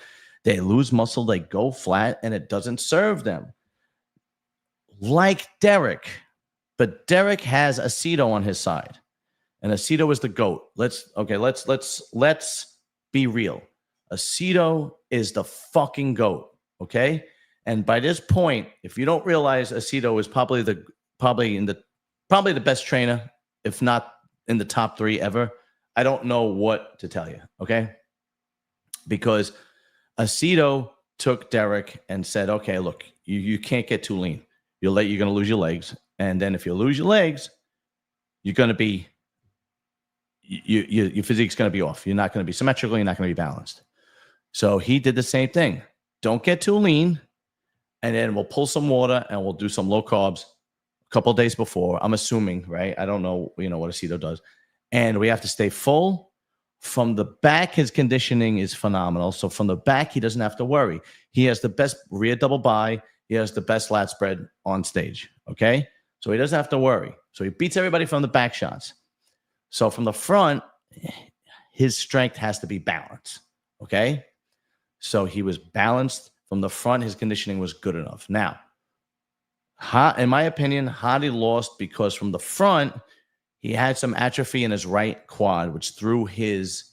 they lose muscle, they go flat, and it doesn't serve them. Like Derek. But Derek has Aceto on his side. And Aceto is the GOAT. Let's be real. Aceto is the fucking GOAT. Okay? And by this point, if you don't realize Aceto is probably the best trainer, if not in the top 3 ever, I don't know what to tell you, okay? Because Aceto took Derek and said, okay, look, you can't get too lean. You're going to lose your legs. And then if you lose your legs, you're going to be, your physique's going to be off. You're not going to be symmetrical. You're not going to be balanced. So he did the same thing. Don't get too lean. And then we'll pull some water and we'll do some low carbs a couple of days before. I'm assuming, right? I don't know, what Aceto does. And we have to stay full. From the back, his conditioning is phenomenal. So from the back, he doesn't have to worry. He has the best rear double bi. He has the best lat spread on stage. Okay? So he doesn't have to worry. So he beats everybody from the back shots. So from the front, his strength has to be balanced. Okay? So he was balanced. From the front, his conditioning was good enough. Now, in my opinion, Hadi lost because from the front, he had some atrophy in his right quad, which threw his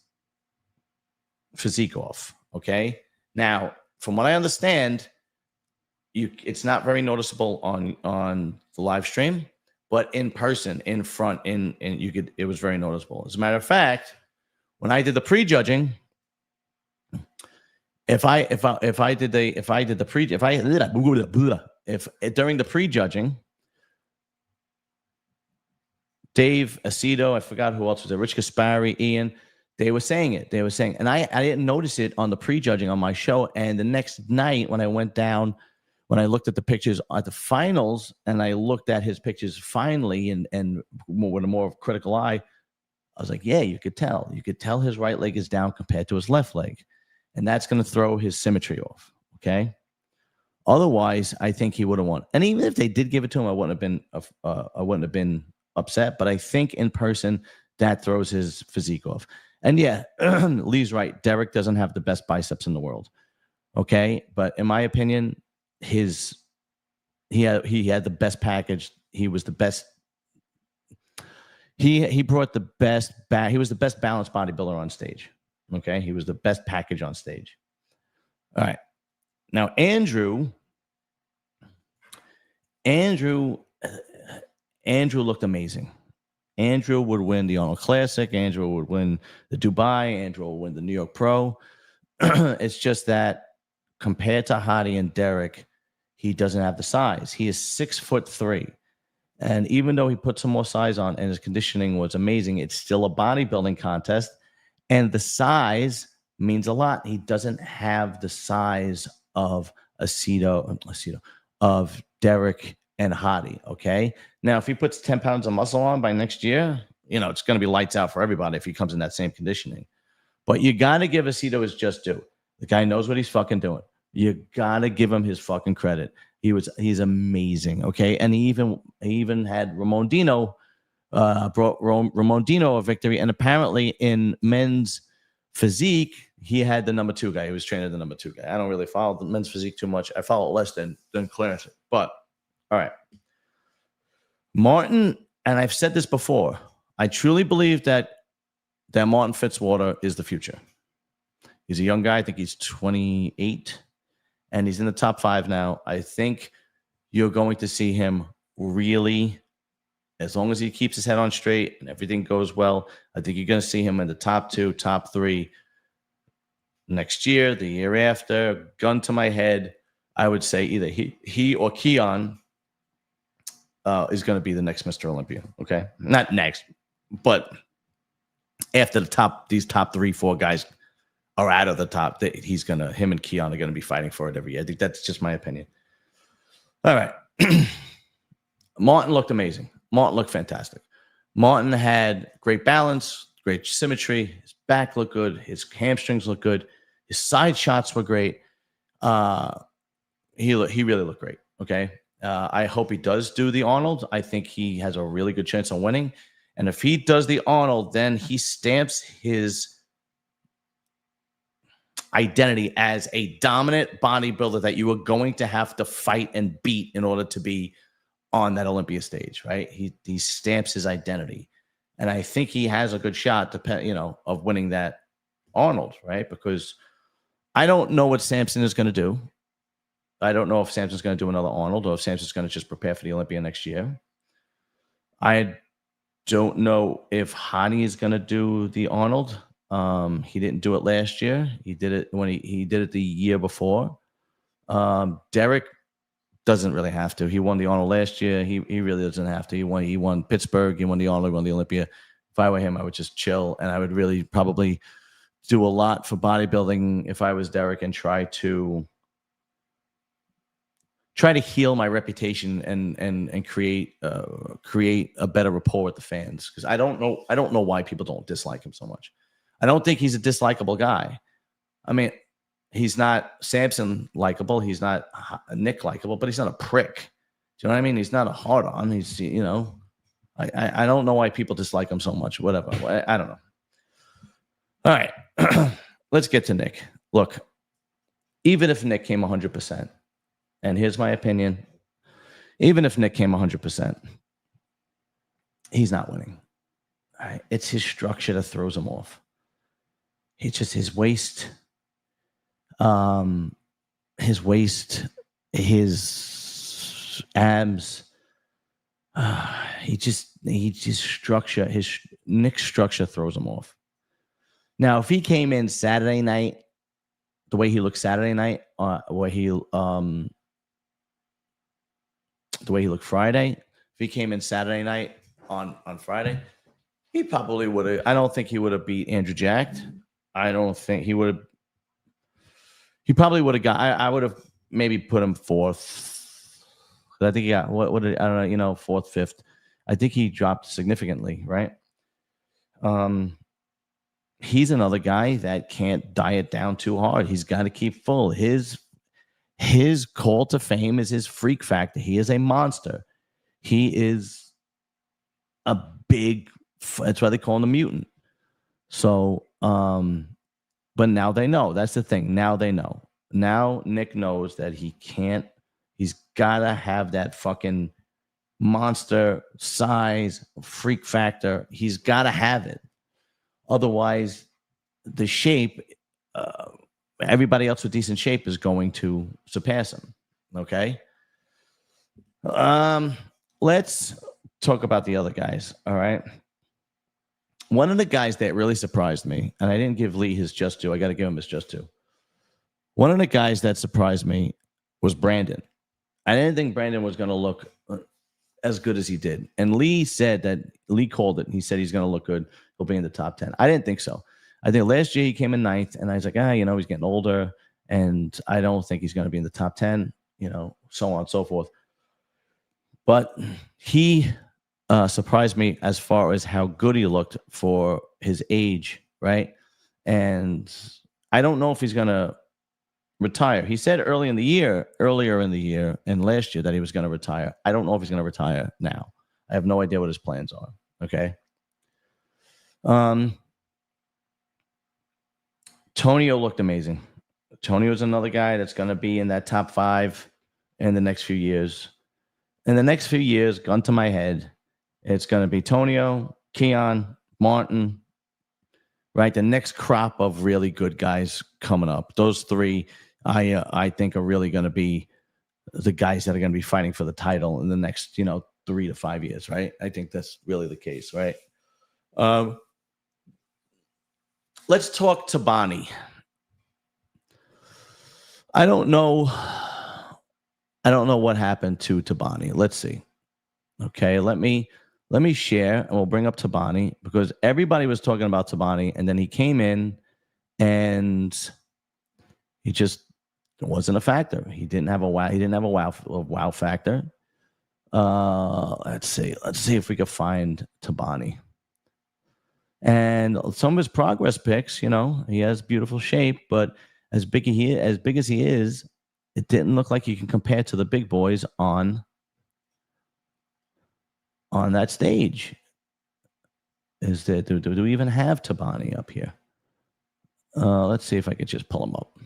physique off. Okay? Now, from what I understand, it's not very noticeable on the live stream, but in person, in front, it was very noticeable. As a matter of fact, when I did the prejudging, if during the prejudging, Dave Aceto, I forgot who else was there, Rich Gaspari, Ian, they were saying it. And I didn't notice it on the prejudging on my show. And the next night when I went down, when I looked at the pictures at the finals and I looked at his pictures finally and with a more critical eye, I was like, yeah, you could tell. You could tell his right leg is down compared to his left leg. And that's going to throw his symmetry off. Okay. Otherwise, I think he would have won. And even if they did give it to him, I wouldn't have been upset. But I think in person, that throws his physique off. And yeah, Lee's right. Derek doesn't have the best biceps in the world. Okay. But in my opinion, he had the best package. He was the best. He brought the best back. He was the best balanced bodybuilder on stage. Okay. He was the best package on stage. All right. Now, Andrew looked amazing. Andrew would win the Arnold Classic. Andrew would win the Dubai. Andrew would win the New York Pro. It's just that compared to Hadi and Derek, he doesn't have the size. He is 6'3". And even though he put some more size on and his conditioning was amazing, it's still a bodybuilding contest. And the size means a lot. He doesn't have the size of of Derek and Hadi. Okay. Now, if he puts 10 pounds of muscle on by next year, it's going to be lights out for everybody if he comes in that same conditioning. But you got to give Aceto his just due. The guy knows what he's fucking doing. You got to give him his fucking credit. He's amazing. Okay. And he even had Ramon Dino, brought Ramon Dino a victory. And apparently in men's physique, he had the number 2 guy. He was training the number 2 guy. I don't really follow the men's physique too much. I follow it less than Clarence. But all right. Martin, and I've said this before, I truly believe that Martin Fitzwater is the future. He's a young guy. I think he's 28, and he's in the top 5 now. I think you're going to see him really, as long as he keeps his head on straight and everything goes well, I think you're going to see him in the top 2, top 3 next year, the year after. Gun to my head, I would say either he or Keon is going to be the next Mr. Olympia. Okay, not next, but after these top 3, 4 guys are out of the top, him and Keon are going to be fighting for it every year. I think that's just my opinion. All right. Martin looked amazing. Martin looked fantastic. Martin had great balance, great symmetry. His back looked good. His hamstrings looked good. His side shots were great. He really looked great. Okay. I hope he does do the Arnold. I think he has a really good chance of winning. And if he does the Arnold, then he stamps his identity as a dominant bodybuilder that you are going to have to fight and beat in order to be on that Olympia stage, right? He stamps his identity. And I think he has a good shot of winning that Arnold, right? Because I don't know what Samson is going to do. I don't know if Samson's going to do another Arnold or if Samson's going to just prepare for the Olympia next year. I don't know if Hadi is going to do the Arnold. He didn't do it last year. He did it when he did it the year before. Derek doesn't really have to. He won the Arnold last year. He really doesn't have to. He won Pittsburgh. He won the Arnold. He won the Olympia. If I were him, I would just chill, and I would really probably do a lot for bodybuilding if I was Derek and try to heal my reputation and create a better rapport with the fans. Because I don't know why people don't dislike him so much. I don't think he's a dislikable guy. I mean, he's not Samson likable. He's not Nick likable, but he's not a prick. Do you know what I mean? He's not a hard on. He's, I don't know why people dislike him so much. Whatever. I don't know. All right. Let's get to Nick. Look, even if Nick came 100%, and here's my opinion, even if Nick came 100%, he's not winning. All right. It's his structure that throws him off. It's just his waist. His waist his abs. He just structure, his Nick's structure throws him off. Now, if he came in Saturday night, the way he looked Saturday night, the way he looked Friday, if he came in Saturday night on Friday, he probably would have. I don't think he would have beat Andrew Jacked. I don't think he would have. He probably would have got. I would have maybe put him fourth. I think he got what did, I don't know, fourth, fifth. I think he dropped significantly, right? He's another guy that can't diet down too hard. He's got to keep full. His call to fame is his freak factor. He is a monster. He is a big. That's why they call him a mutant. So, but now they know. That's the thing. Now they know. Now Nick knows that he can't. He's got to have that fucking monster size, freak factor. He's got to have it. Otherwise, the shape, everybody else with decent shape is going to surpass him. Okay? Let's talk about the other guys. All right? One of the guys that really surprised me, and I didn't give Lee his just due. I got to give him his just due. One of the guys that surprised me was Brandon. I didn't think Brandon was going to look as good as he did. And Lee called it. He said he's going to look good. He'll be in the top 10. I didn't think so. I think last year he came in 9th, and I was like, he's getting older, and I don't think he's going to be in the top 10, so on and so forth. But he surprised me as far as how good he looked for his age, right? And I don't know if he's going to retire. He said earlier in the year and last year that he was going to retire. I don't know if he's going to retire now. I have no idea what his plans are. Okay. Tonio looked amazing. Tonio's another guy that's going to be in that top 5 in the next few years. In the next few years, gun to my head, it's going to be Tonio, Keon, Martin, right? The next crop of really good guys coming up. Those 3, I think, are really going to be the guys that are going to be fighting for the title in the next, 3 to 5 years, right? I think that's really the case, right? Let's talk Tabani. I don't know what happened to Tabani. Let's see. Okay, let me share, and we'll bring up Tabani because everybody was talking about Tabani, and then he came in, and he just wasn't a factor. He didn't have a wow. He didn't have a wow factor. Let's see if we can find Tabani. And some of his progress pics, he has beautiful shape, but as big as he is, it didn't look like you can compare to the big boys on that stage. Do we even have Tabani up here? Let's see if I could just pull him up.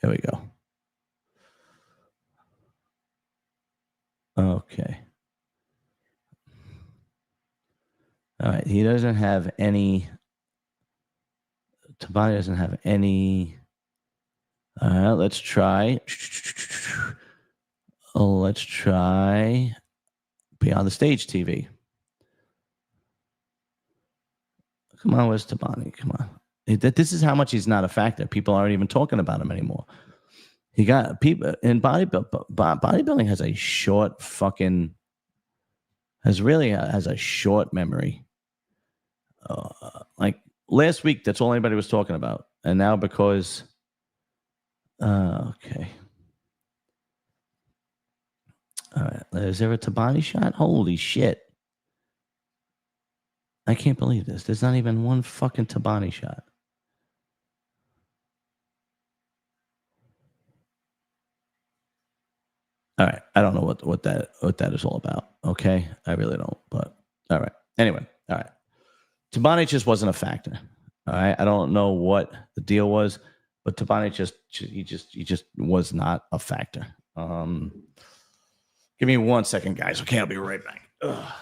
Here we go. Okay. All right. He doesn't have any. Tabani doesn't have any. Let's try. Let's try Beyond the Stage TV. Come on, where's Tabani? Come on. This is how much he's not a factor. People aren't even talking about him anymore. He got people in bodybuilding has a short has a short memory. Like last week, that's all anybody was talking about, and now because, okay, all right, is there a Tabani shot? Holy shit! I can't believe this. There's not even one fucking Tabani shot. All right. I don't know what that is all about. Okay. I really don't, but all right. Anyway. All right. Tabani just wasn't a factor. All right. I don't know what the deal was, but Tabani just was not a factor. Give me 1 second, guys. Okay. I'll be right back. Ugh.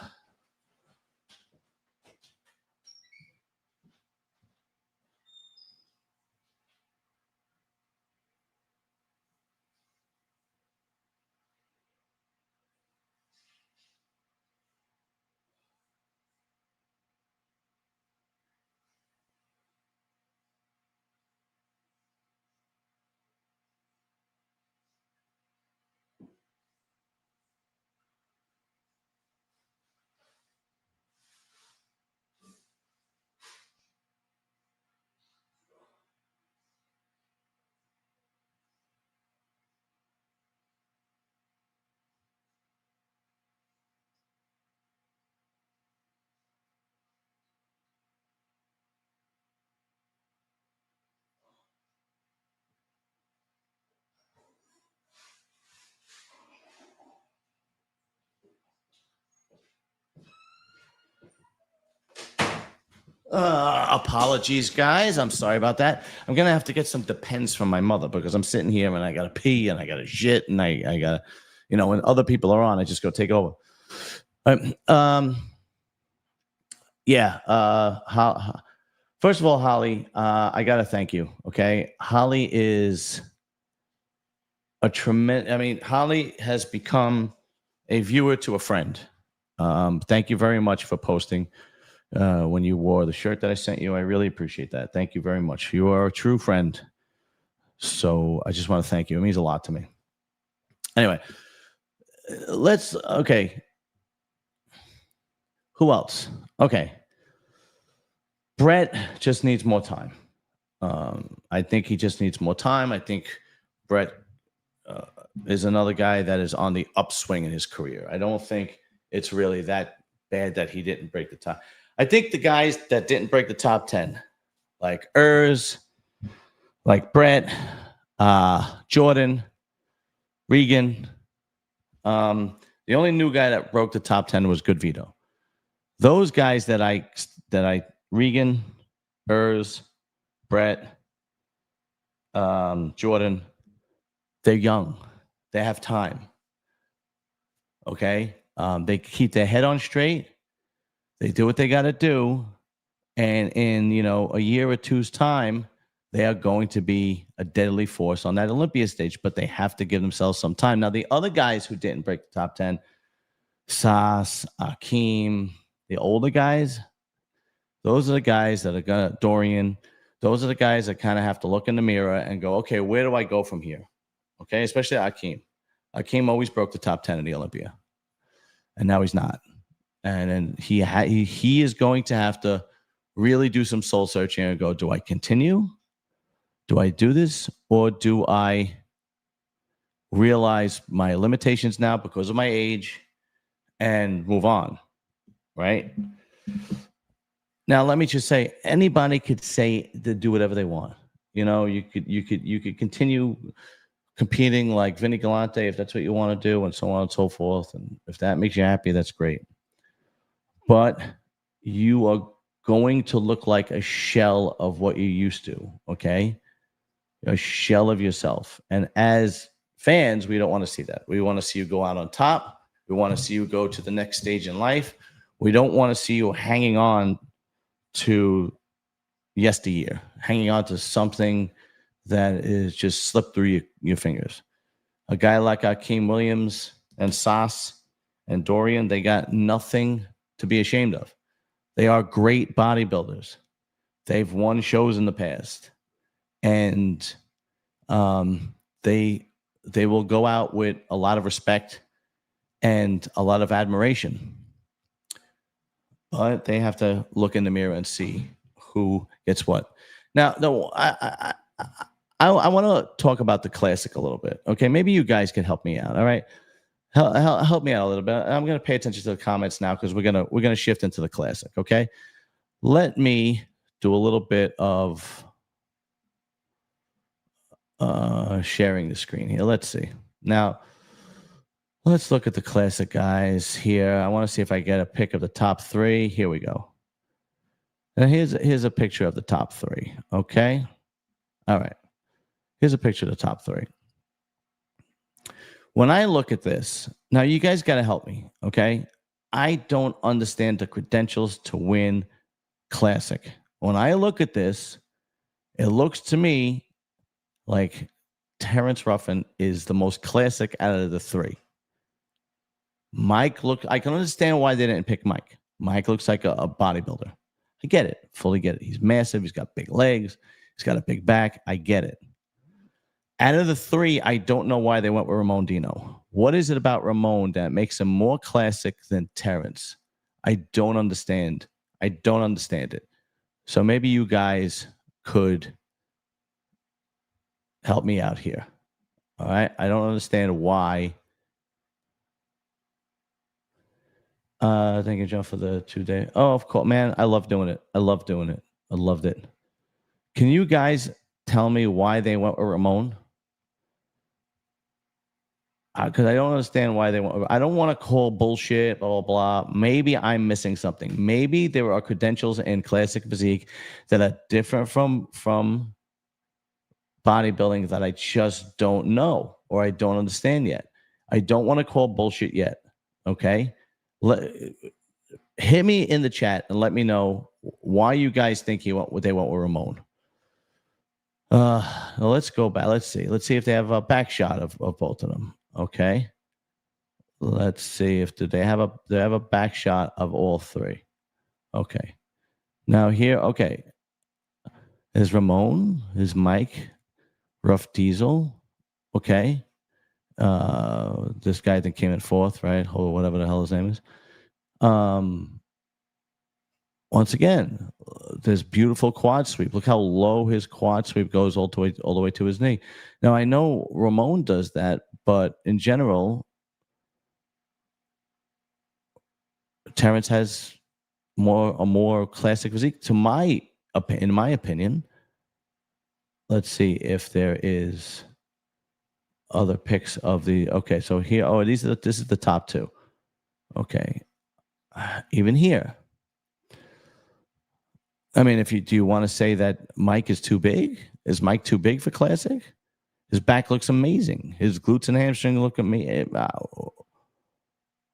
Apologies, guys. I'm sorry about that. I'm gonna have to get some Depends from my mother because I'm sitting here and I gotta pee and I gotta shit and I gotta, when other people are on, I just go take over. Yeah. First of all, Holly, I gotta thank you. Okay, Holly is a tremendous. I mean, Holly has become a viewer to a friend. Thank you very much for posting when you wore the shirt that I sent you. I really appreciate that. Thank you very much. You are a true friend. So I just want to thank you. It means a lot to me. Anyway, okay. Who else? Okay. Brett just needs more time. I think he just needs more time. I think Brett is another guy that is on the upswing in his career. I don't think it's really that bad that he didn't break the top. I think the guys that didn't break the top 10, like like Brett, Jordan, Regan. The only new guy that broke the top 10 was Good Vito. Those guys Regan, Brett, Jordan, they're young. They have time. Okay. They keep their head on straight. They do what they got to do. And in, a year or two's time, they are going to be a deadly force on that Olympia stage, but they have to give themselves some time. Now, the other guys who didn't break the top 10, Sas, Akeem, the older guys, those are the guys that are going to, Dorian, those are the guys that kind of have to look in the mirror and go, okay, where do I go from here? Okay, especially Akeem. Akeem always broke the top 10 in the Olympia, and now he's not. And then he is going to have to really do some soul searching and go, do I continue? Do I do this? Or do I realize my limitations now because of my age and move on? Right? Now, let me just say, anybody could say to do whatever they want. You could continue competing like Vinny Galante if that's what you want to do, and so on and so forth. And if that makes you happy, that's great. But you are going to look like a shell of what you used to, okay? A shell of yourself. And as fans, we don't want to see that. We want to see you go out on top. We want to see you go to the next stage in life. We don't want to see you hanging on to yesteryear, hanging on to something that is just slipped through your fingers. A guy like Akeem Williams and Sas and Dorian, they got nothing to be ashamed of. They are great bodybuilders. They've won shows in the past. And they will go out with a lot of respect and a lot of admiration. But they have to look in the mirror and see who gets what. Now, no, I want to talk about the Classic a little bit. Okay, maybe you guys can help me out. All right, help me out a little bit. I'm going to pay attention to the comments now because we're gonna shift into the Classic. Okay, let me do a little bit of sharing the screen here. Let's see. Now, let's look at the Classic guys here. I want to see if I get a pick of the top 3. Here we go. And here's a picture of the top 3. Okay. All right. Here's a picture of the top 3. When I look at this, now you guys got to help me. Okay. I don't understand the credentials to win Classic. When I look at this, it looks to me like Terrence Ruffin is the most classic out of the 3. I can understand why they didn't pick Mike. Mike looks like a bodybuilder. I get it. Fully get it. He's massive. He's got big legs. He's got a big back. I get it. Out of the 3, I don't know why they went with Ramon Dino. What is it about Ramon that makes him more classic than Terrence? I don't understand. I don't understand it. So maybe you guys could help me out here. All right. I don't understand why. Thank you, John, for the 2-day. Oh, of course, man. I love doing it. I love doing it. I loved it. Can you guys tell me why they went with Ramon? because I don't understand why they want. I don't want to call bullshit, blah blah blah. Maybe I'm missing something. Maybe there are credentials in classic physique that are different from bodybuilding that I just don't know or I don't understand yet. I don't want to call bullshit yet. Okay, hit me in the chat and let me know why you guys think what they want with Ramon. Let's go back. Let's see if they have a back shot of both of them. Okay. Let's see if they have a back shot of all three. Okay. Now here, okay. There's Ramon, there's Mike, Rough Diesel. Okay. This guy that came in fourth, right? Or whatever the hell his name is. Once again, this beautiful quad sweep. Look how low his quad sweep goes all the way to his knee. Now I know Ramon does that, but in general, Terrence has a more classic physique. In my opinion. Let's see if there is other picks of the. Okay, so here. Oh, this is the top two. Okay, even here. I mean, do you want to say that Mike is too big? Is Mike too big for classic? His back looks amazing. His glutes and hamstring look amazing.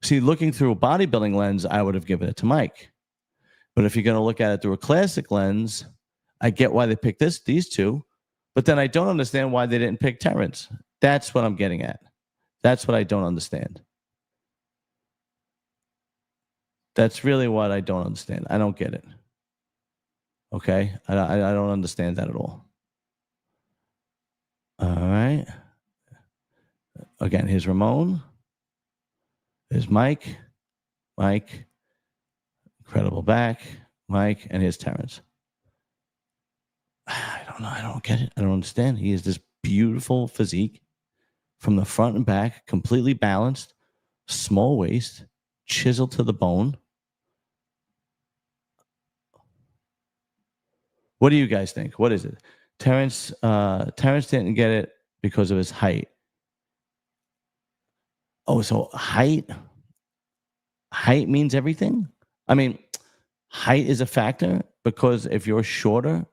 See, looking through a bodybuilding lens, I would have given it to Mike. But if you're going to look at it through a classic lens, I get why they picked these two, but then I don't understand why they didn't pick Terrence. That's what I'm getting at. That's what I don't understand. That's really what I don't understand. I don't get it. Okay? I don't understand that at all. All right. Again, here's Ramon. There's Mike. Incredible back. Mike. And here's Terrence. I don't know. I don't get it. I don't understand. He has this beautiful physique from the front and back, completely balanced, small waist, chiseled to the bone. What do you guys think? What is it? Terrence didn't get it because of his height. Oh, so height means everything? I mean, height is a factor because if you're shorter,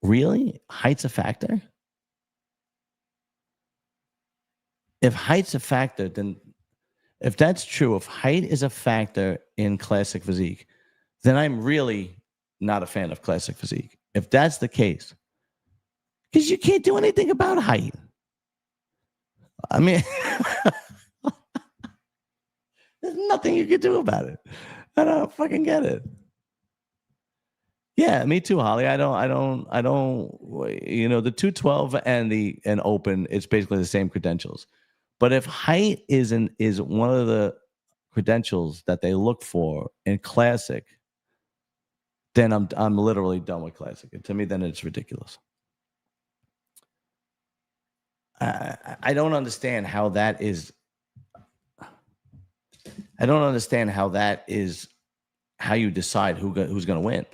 really? Height's a factor? If height's a factor, then if that's true, if height is a factor in classic physique, then I'm really not a fan of classic physique. If that's the case, because you can't do anything about height. I mean, there's nothing you can do about it. I don't fucking get it. Yeah, me too, Holly. I don't. You know, the 212 and open, it's basically the same credentials. But if height is one of the credentials that they look for in classic, then I'm literally done with classic. And to me, then it's ridiculous. I don't understand how that is. I don't understand how that is how you decide who's going to win.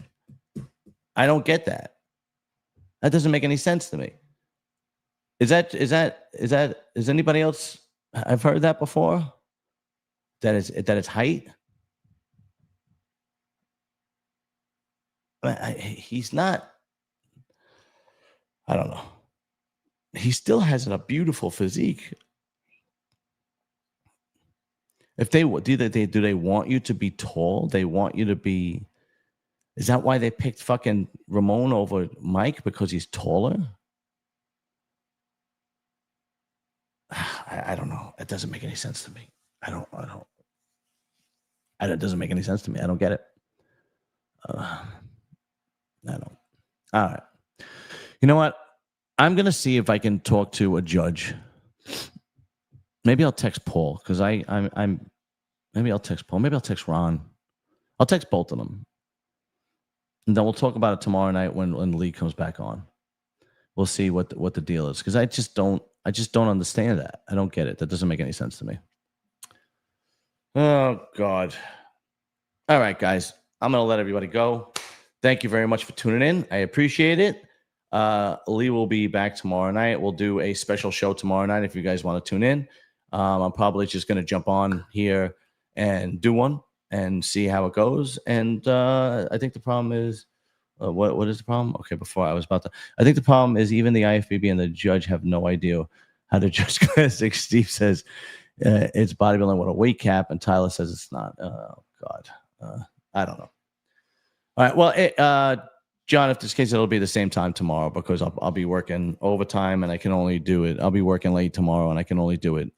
I don't get that. That doesn't make any sense to me. Is anybody else? I've heard that before. That it's height. He's not. I don't know. He still has a beautiful physique. If they do they want you to be tall? They want you to be. Is that why they picked fucking Ramon over Mike because he's taller? I don't know. It doesn't make any sense to me. It doesn't make any sense to me. I don't get it. I don't. All right. You know what? I'm gonna see if I can talk to a judge. Maybe I'll text Paul because I'm. Maybe I'll text Paul. Maybe I'll text Ron. I'll text both of them, and then we'll talk about it tomorrow night when Lee comes back on. We'll see what the deal is because I just don't understand that. I don't get it. That doesn't make any sense to me. Oh God. All right, guys. I'm gonna let everybody go. Thank you very much for tuning in. I appreciate it. Lee will be back tomorrow night. We'll do a special show tomorrow night if you guys want to tune in. I'm probably just going to jump on here and do one and see how it goes. And I think the problem is, what is the problem? Okay, I think the problem is even the IFBB and the judge have no idea how to judge classics. Steve says it's bodybuilding with a weight cap, and Tyler says it's not. Oh, God. I don't know. All right. Well, John, if this is the case, it'll be the same time tomorrow because I'll be working overtime and I can only do it. I'll be working late tomorrow and I can only do it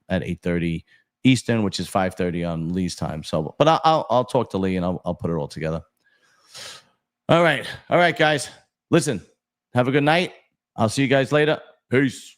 at 8:30 Eastern, which is 5:30 on Lee's time. So, but I'll talk to Lee and I'll put it all together. All right, guys. Listen, have a good night. I'll see you guys later. Peace.